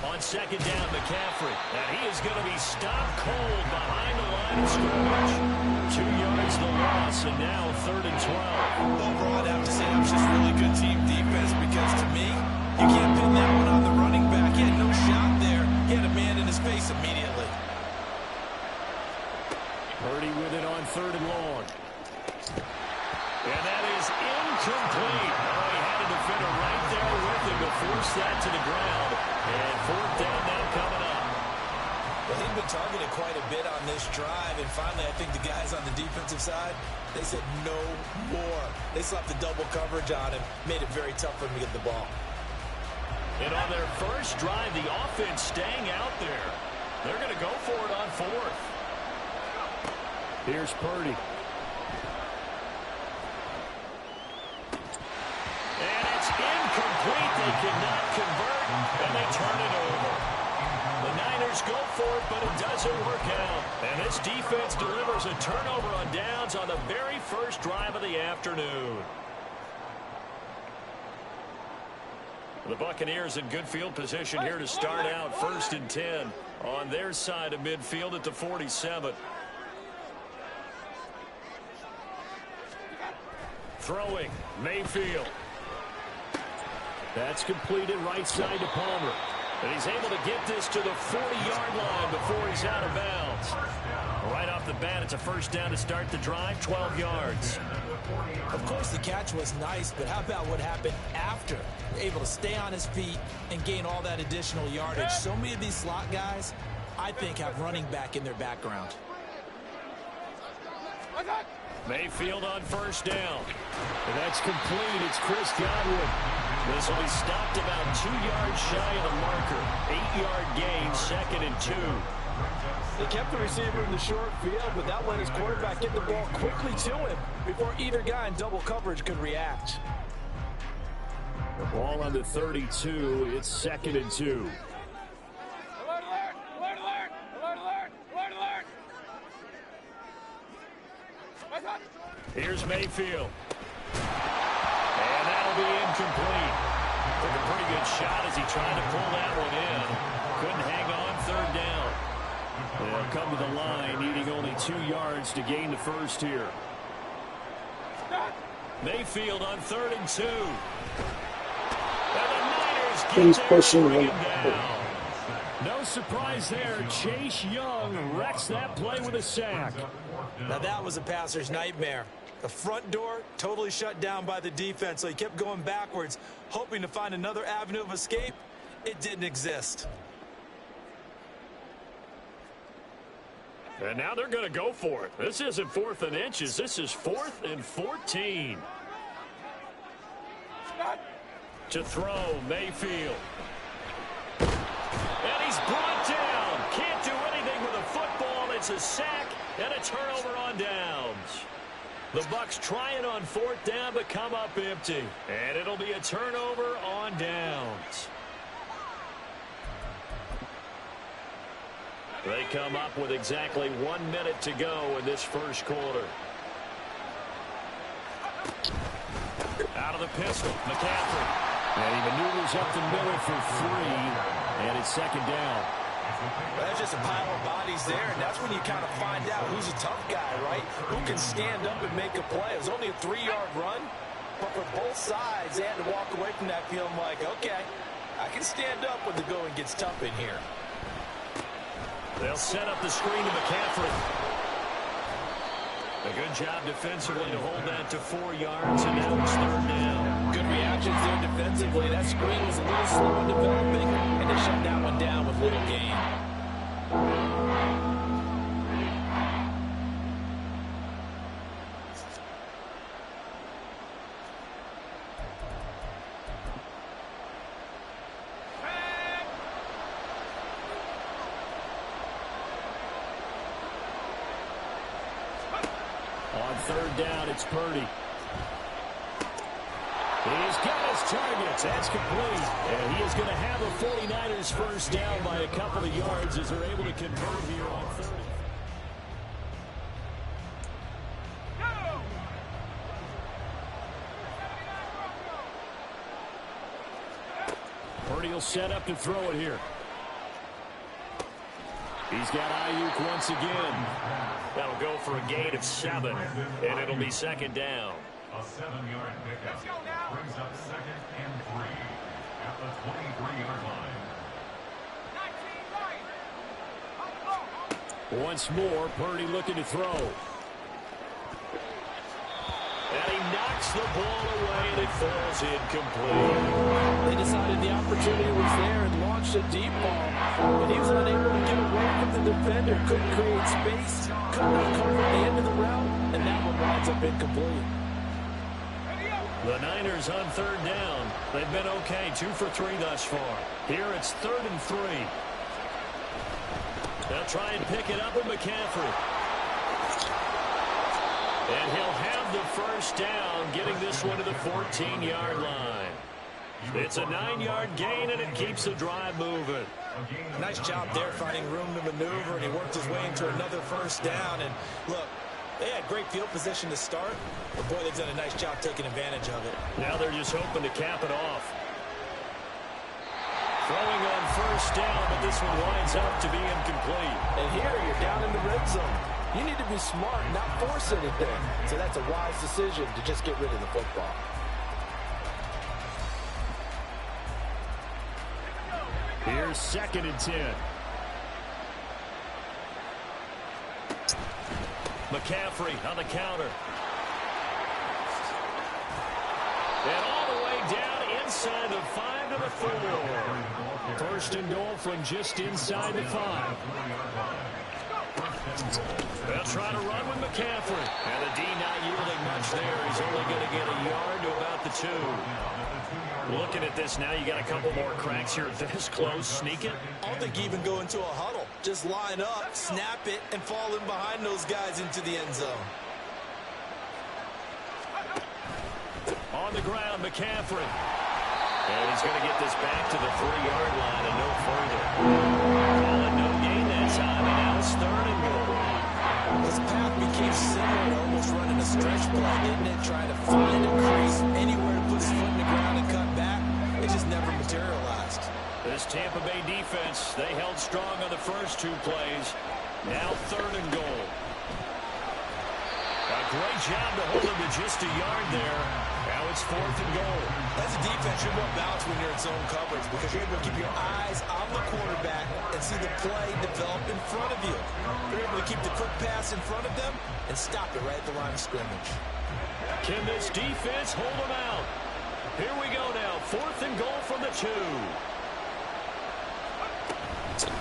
On 2nd down, McCaffrey. And he is going to be stopped cold behind the line of scrimmage. 2 yards the loss, and now 3rd and 12. Overall, I'd have to say that was just really good team defense because, to me, you can't pin that one on the running back. He had no shot there. He had a man in his face immediately. Purdy with it on 3rd and long. And that is incomplete. Oh, he had a defender right there with him to force that to the ground. And 4th down now coming up. Well, he'd been targeted quite a bit on this drive, and finally I think the guys on the defensive side, they said no more. They slapped the double coverage on him, made it very tough for him to get the ball. And on their first drive, the offense staying out there. They're going to go for it on 4th. Here's Purdy. And it's incomplete. They cannot convert, and they turn it over. The Niners go for it, but it doesn't work out. And this defense delivers a turnover on downs on the very first drive of the afternoon. The Buccaneers in good field position here to start out 1st and 10 on their side of midfield at the 47. Throwing, Mayfield. That's completed right side to Palmer. And he's able to get this to the 40-yard line before he's out of bounds. Right off the bat, it's a first down to start the drive, 12 yards. Of course, the catch was nice, but how about what happened after? Able to stay on his feet and gain all that additional yardage. So many of these slot guys, I think, have running back in their background. Mayfield on first down. And that's complete. It's Chris Godwin. This will be stopped about 2 yards shy of the marker. 8-yard gain, 2nd and 2. They kept the receiver in the short field, but that let his quarterback get the ball quickly to him before either guy in double coverage could react. The ball on the 32. It's 2nd and 2. Alert, alert! Alert, alert! Alert, alert! Alert, alert! Here's Mayfield. And that'll be incomplete. Took a pretty good shot as he tried to pull that one in. Couldn't hang on, 3rd down. They'll come to the line, needing only 2 yards to gain the first here. Mayfield on 3rd and 2. And the Niners get there, bring him down. No surprise there. Chase Young wrecks that play with a sack. Now that was a passer's nightmare. The front door totally shut down by the defense, so he kept going backwards, hoping to find another avenue of escape. It didn't exist. And now they're going to go for it. This isn't 4th and inches. This is 4th and 14. To throw, Mayfield. And he's brought down. Can't do anything with a football. It's a sack and a turnover on downs. The Bucs trying on 4th down, but come up empty. And it'll be a turnover on downs. They come up with exactly 1 minute to go in this first quarter. Out of the pistol, McCaffrey. And he maneuvers up the middle for 3, and it's 2nd down. Well, that's just a pile of bodies there, and that's when you kind of find out who's a tough guy, right? Who can stand up and make a play. It was only a 3-yard run, but for both sides, they had to walk away from that feeling like, okay, I can stand up when the going gets tough in here. They'll set up the screen to McCaffrey. A good job defensively to hold that to 4 yards, and now it's 3rd down. Good reactions there defensively. That screen was a little slow in developing, and they shut that one down with little gain. On 3rd down, it's Purdy. He's got his targets. That's complete. And he is going to have a 49ers first down by a couple of yards as they're able to convert here on 3rd. Purdy will set up to throw it here. He's got Ayuk once again. That'll go for a gain of 7, and it'll be 2nd down. A 7-yard pickup brings up 2nd and 3 at the 23-yard line. Once more, Purdy looking to throw. And he knocks the ball away, and it falls incomplete. They decided the opportunity was there and launched a deep ball, but he was unable to get away from the defender. Couldn't create space, could not cover the end of the route, and that one winds up incomplete. The Niners on 3rd down. They've been okay, 2 for 3 thus far. Here it's 3rd and 3. They'll try and pick it up with McCaffrey. And he'll have the first down, getting this one to the 14-yard line. It's a 9-yard gain, and it keeps the drive moving. Nice job there finding room to maneuver, and he worked his way into another first down. And look, they had great field position to start, but boy, they've done a nice job taking advantage of it. Now they're just hoping to cap it off. Throwing on first down, but this one winds up to be incomplete. And here you're down in the red zone. You need to be smart, not force anything. So that's a wise decision to just get rid of the football. Here's 2nd and 10. McCaffrey on the counter. And all the way down inside the 5 to the 4. 1st and goal from just inside the 5. They'll try to run with McCaffrey. And the D not yielding much there. He's only going to get a yard to about the 2. Looking at this now, you got a couple more cracks here this close. Sneak it. I don't think you even go into a huddle. Just line up, snap it, and fall in behind those guys into the end zone. On the ground, McCaffrey. And he's going to get this back to the 3-yard line and no further. Call it no gain that time, and now it's 3rd and goal. This path became similar to almost running a stretch play, didn't it? Trying to find a crease anywhere to put his foot in the ground and cut back. It just never materialized. This Tampa Bay defense, they held strong on the first 2 plays. Now 3rd and goal. A great job to hold him to just a yard there. Now it's 4th and goal. As a defense, you're more balanced when you're in zone coverage because you're able to keep your eyes on the quarterback and see the play develop in front of you. You're able to keep the quick pass in front of them and stop it right at the line of scrimmage. Can this defense hold them out? Here we go now. 4th and goal from the 2.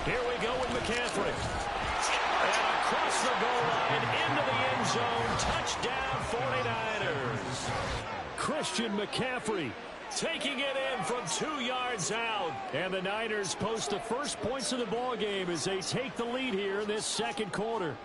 Here we go with McCaffrey. And a across the goal line, into the end zone. Touchdown, 49ers. Christian McCaffrey taking it in from 2 yards out. And the Niners post the first points of the ball game as they take the lead here in this second quarter.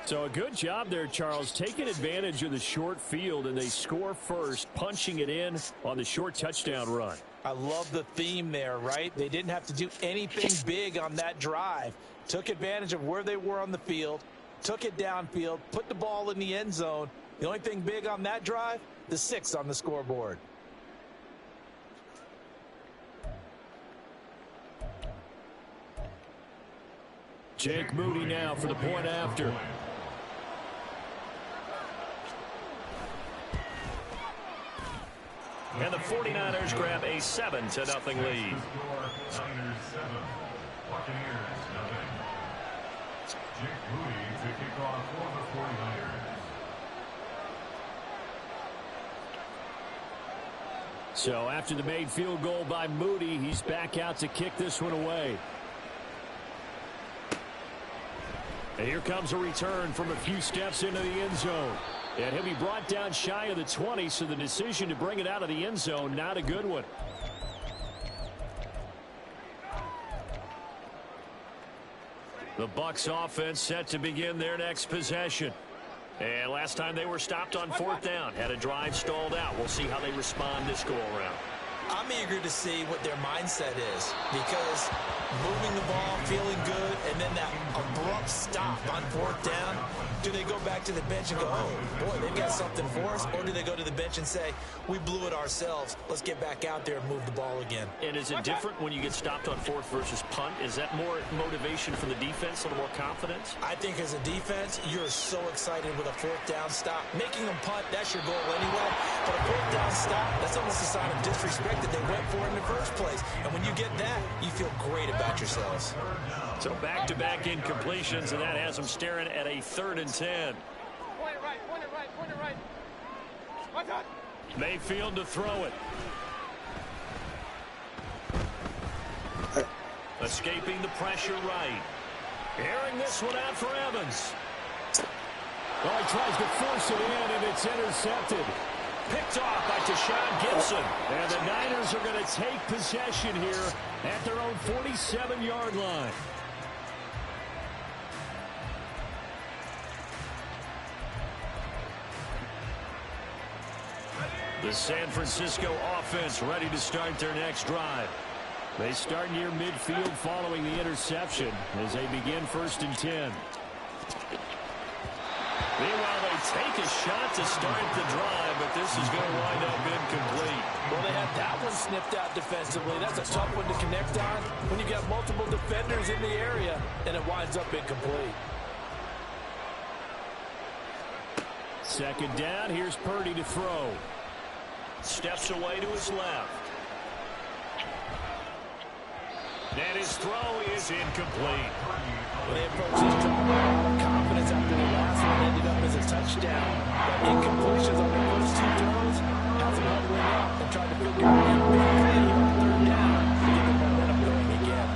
So a good job there, Charles, taking advantage of the short field, and they score first, punching it in on the short touchdown run. I love the theme there, right? They didn't have to do anything big on that drive. Took advantage of where they were on the field, took it downfield, put the ball in the end zone. The only thing big on that drive, the 6 on the scoreboard. Jake Moody now for the point after. And the 49ers grab a 7-0 lead. Niners 7, Buccaneers 0. Jake Moody to kick off for the 49ers. So after the made field goal by Moody, he's back out to kick this one away. And here comes a return from a few steps into the end zone. And he'll be brought down shy of the 20, so the decision to bring it out of the end zone, not a good one. The Bucs offense set to begin their next possession. And last time they were stopped on 4th down, had a drive stalled out. We'll see how they respond this go-around. I'm eager to see what their mindset is, because moving the ball, feeling good, and then that abrupt stop on 4th down, do they go back to the bench and go, oh, boy, they've got something for us, or do they go to the bench and say, we blew it ourselves, let's get back out there and move the ball again? And is it different when you get stopped on 4th versus punt? Is that more motivation for the defense, a little more confidence? I think as a defense, you're so excited with a 4th down stop. Making them punt, that's your goal anyway, but a 4th down stop, that's almost a sign of disrespect that they went for in the first place. And when you get that, you feel great about yourselves. So back-to-back incompletions, and that has them staring at a 3rd and 10. Point it right, point it right, point it right. Watch out. Mayfield to throw it. Escaping the pressure right. Airing this one out for Evans. Oh, he tries to force it in, and it's intercepted. Picked off by Tashawn Gibson. And the Niners are going to take possession here at their own 47-yard line. The San Francisco offense ready to start their next drive. They start near midfield following the interception as they begin 1st and 10. Meanwhile, they take a shot to start the drive, but this is going to wind up incomplete. Well, they had that one sniffed out defensively. That's a tough one to connect on when you got multiple defenders in the area, and it winds up incomplete. 2nd down, here's Purdy to throw. Steps away to his left. And his throw is incomplete. Well, they approached this drive with a lot of confidence after the last one ended up as a touchdown. But incompletions on the first 2 throws has them huddling up and trying to figure out a big play here on 3rd down to get the momentum going again.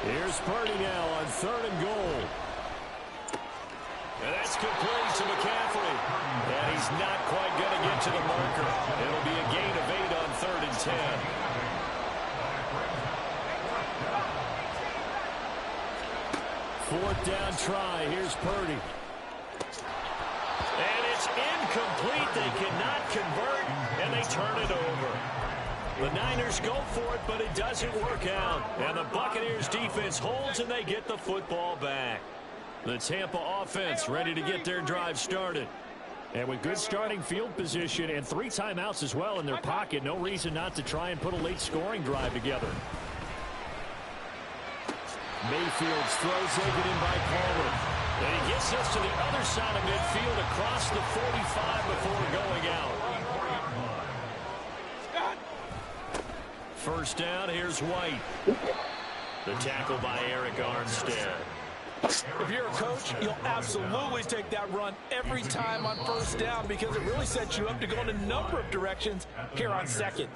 Here's Purdy now on 3rd and goal. And that's complete to McCaffrey. And he's not quite going to get to the marker. It'll be a gain of 8 on 3rd and 10. 4th down try. Here's Purdy. And it's incomplete. They cannot convert, and they turn it over. The Niners go for it, but it doesn't work out. And the Buccaneers defense holds, and they get the football back. The Tampa offense ready to get their drive started. And with good starting field position and 3 timeouts as well in their pocket, no reason not to try and put a late scoring drive together. Mayfield's throw taken in by Palmer. And he gets us to the other side of midfield across the 45 before going out. 1st down, here's White. The tackle by Eric Armstead. If you're a coach, you'll absolutely take that run every time on first down because it really sets you up to go in a number of directions here on second.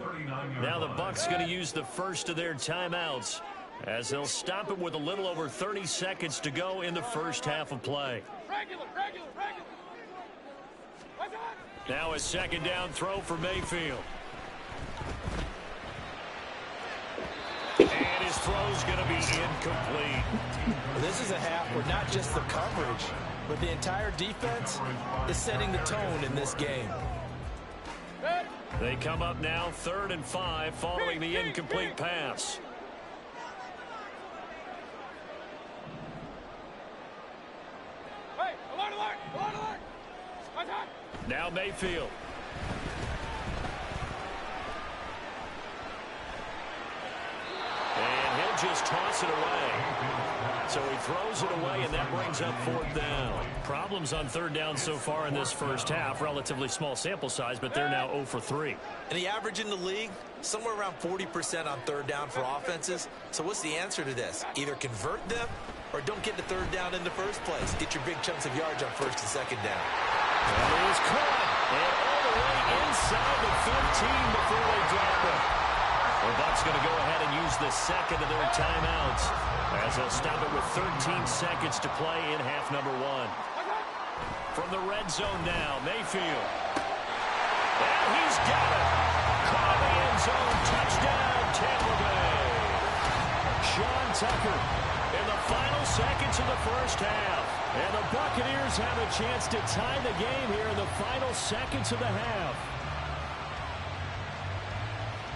Now the Bucs going to use the first of their timeouts as they'll stop it with a little over 30 seconds to go in the first half of play. Regular. Now a second down throw for Mayfield. And his throw's going to be incomplete. This is a half where not just the coverage, but the entire defense is setting the tone in this game. They come up now 3rd and 5 following the incomplete pass. Hey, alert! Attack! Now Mayfield. And he'll just toss it away. So he throws it away, and that brings up 4th down. Problems on 3rd down so far in this first half. Relatively small sample size, but they're now 0 for 3. And the average in the league, somewhere around 40% on 3rd down for offenses. So what's the answer to this? Either convert them or don't get to 3rd down in the first place. Get your big chunks of yards on 1st and 2nd down. That is caught. And all the way inside the 15 before they drop it. The Bucs going to go ahead and use the second of their timeouts as they'll stop it with 13 seconds to play in half number 1. From the red zone now, Mayfield. And he's got it. Caught in the end zone. Touchdown, Tampa Bay. Sean Tucker in the final seconds of the first half. And the Buccaneers have a chance to tie the game here in the final seconds of the half.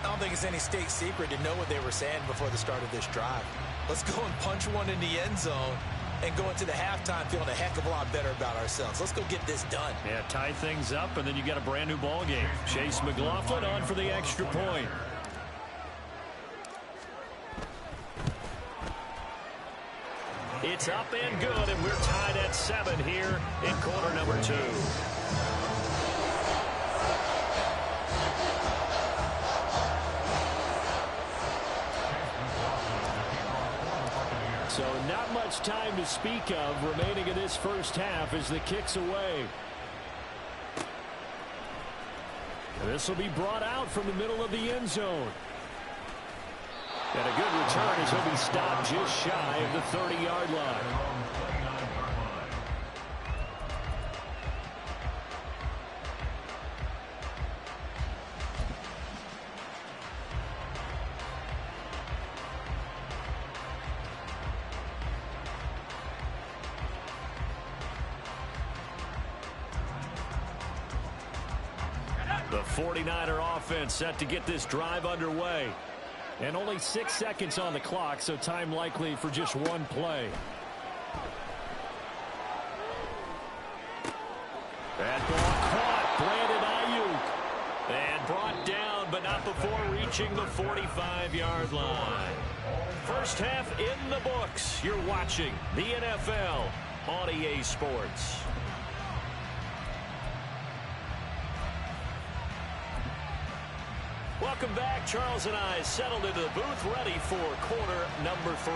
I don't think it's any state secret to know what they were saying before the start of this drive. Let's go and punch one in the end zone and go into the halftime feeling a heck of a lot better about ourselves. Let's go get this done. Yeah, tie things up, and then you got a brand new ball game. Chase McLaughlin on for the extra point. It's up and good, and we're tied at 7 here in quarter number 2. So not much time to speak of remaining in this first half as the kick's away. This will be brought out from the middle of the end zone. And a good return as he'll be stopped just shy of the 30-yard line. The 49er offense set to get this drive underway. And only 6 seconds on the clock, so time likely for just one play. That ball caught. Brandon Ayuk. And brought down, but not before reaching the 45-yard line. First half in the books. You're watching the NFL on EA Sports. Welcome back. Charles and I settled into the booth, ready for quarter number 3.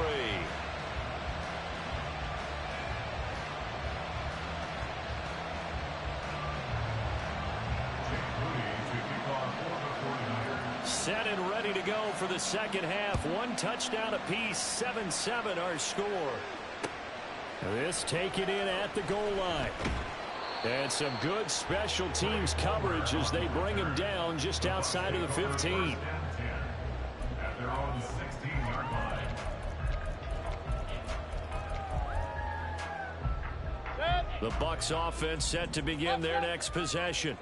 Set and ready to go for the second half. One touchdown apiece, 7-7 our score. This taken in at the goal line. And some good special teams coverage as they bring him down just outside of the 15. At their own 16-yard line. The Bucs offense set to begin their next possession.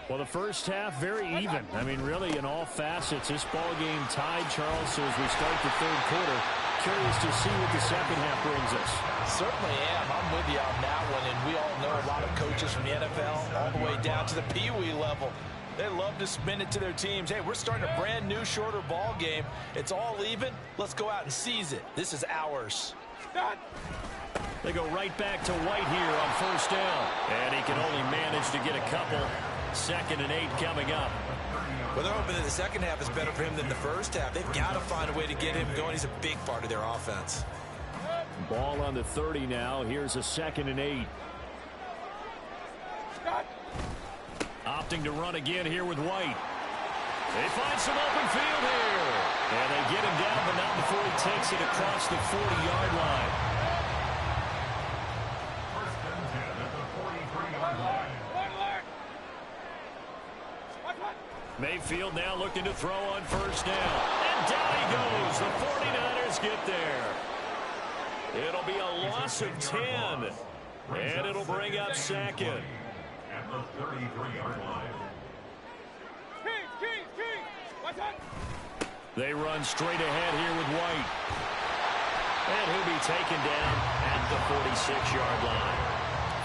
Well, the first half very even. I mean, really in all facets. This ball game tied, Charles, so as we start the third quarter, curious to see what the second half brings us. Certainly am. I'm with you on that one, and we all know a lot of coaches from the NFL all the way down to the Pee Wee level. They love to spin it to their teams. Hey, we're starting a brand new, shorter ball game. It's all even. Let's go out and seize it. This is ours. They go right back to White here on first down. And he can only manage to get a couple. 2nd and 8 coming up. Well, they're hoping that the second half is better for him than the first half. They've got to find a way to get him going. He's a big part of their offense. Ball on the 30 now. Here's a 2nd and 8. Opting to run again here with White. They find some open field here. And they get him down, but not before he takes it across the 40-yard line. First and 10 at the 43-yard line. Mayfield now looking to throw on first down. And down he goes. The 49ers get there. It'll be a loss of 10. And it'll bring up 2nd. At the 33-yard line. They run straight ahead here with White. And he'll be taken down at the 46-yard line.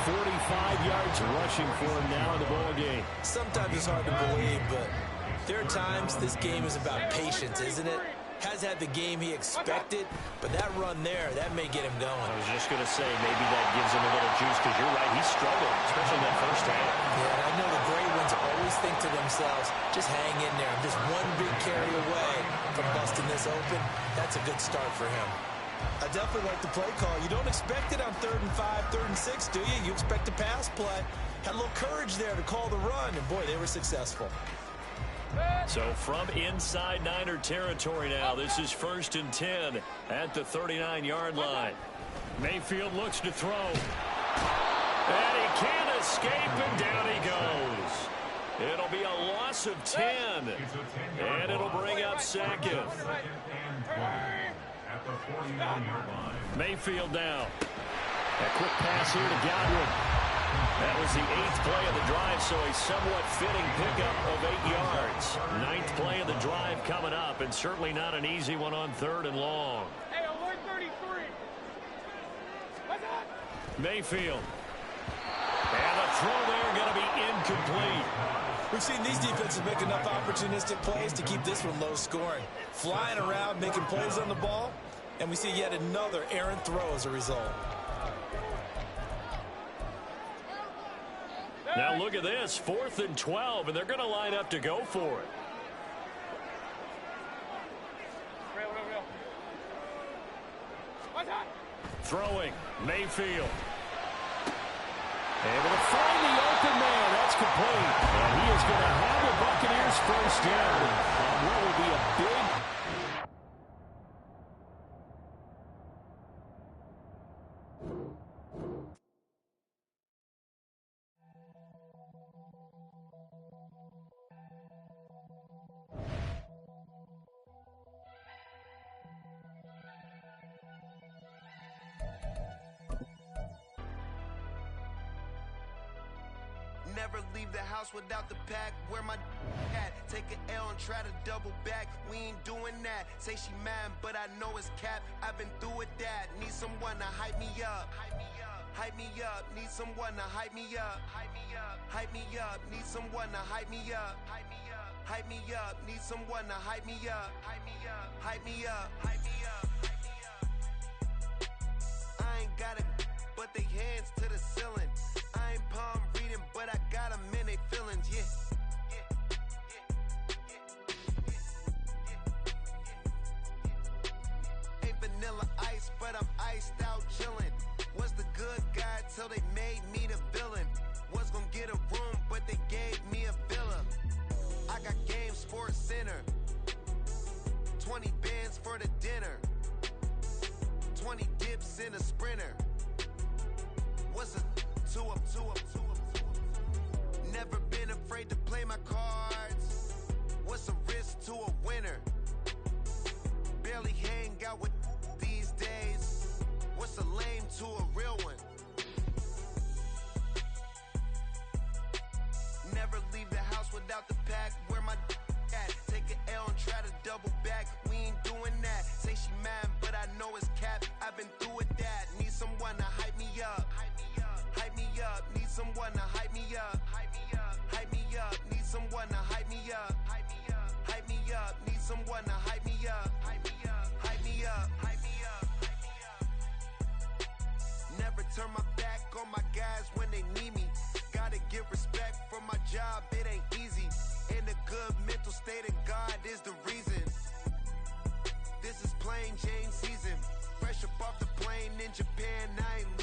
45 yards rushing for him now in the ball game. Sometimes it's hard to believe, but there are times this game is about patience, isn't it? Has had the game he expected, but that run there, that may get him going. I was just going to say, maybe that gives him a little juice, because you're right, he struggled, especially in that first half. Yeah, and I know the great ones always think to themselves, just hang in there. I'm just one big carry away from busting this open. That's a good start for him. I definitely like the play call. You don't expect it on 3rd and 5, 3rd and 6, do you? You expect a pass play. Had a little courage there to call the run, and boy, they were successful. So from inside Niner territory now, this is 1st and 10 at the 39-yard line. Mayfield looks to throw. And he can't escape, and down he goes. It'll be a loss of 10. And it'll bring up 2nd. At the 49-yard line. Mayfield down. A quick pass here to Godwin. That was the 8th play of the drive, so a somewhat fitting pickup of 8 yards. 9th play of the drive coming up, and certainly not an easy one on 3rd and long. Hey, alert 33. What's up? Mayfield. And the throw there going to be incomplete. We've seen these defenses make enough opportunistic plays to keep this one low scoring. Flying around, making plays on the ball, and we see yet another errant throw as a result. Now look at this, 4th and 12, and they're going to line up to go for it. Real. What's up? Throwing, Mayfield. Able to find the open man. That's complete. And he is going to have the Buccaneers first down on what will be a big... Never leave the house without the pack. Where my at? Take an L and try to double back. We ain't doing that. Say she mad, but I know it's cap. I've been through with that. Need someone to hype me up. Hype me up. Need someone to hype me up. Hype me up. Need someone to hype me up. Hype me up. Need someone to hype me up. Hype me up. I ain't got it, but they hands to the ceiling. I ain't palm reading, but I got them in they feelings, yeah. Ain't vanilla ice, but I'm iced out chillin'. Was the good guy till they made me the villain. Was gonna get a room, but they gave me a villa. I got Game Sports Center. 20 bands for the dinner. 20 dips in a sprinter. What's a two up? Never been afraid to play my cards. What's a risk to a winner? Barely hang out with these days. What's a lame to a real one? Never leave the house without the pack. Where my at? Take an L and try to double back. We ain't doing that. Say she mad, but I know it's cap. I've been through with that. Need someone to hype me up. Hype me up. Need someone to hype me up. Hype me up. Need someone to hype me up. Hype me up. Need someone to hype me up. Hype me up. Never turn my back on my guys when they need me. Gotta give respect for my job, it ain't easy. In a good mental state of God is the reason. This is plain Jane season. Fresh up off the plane. ain't in Japan, I ain't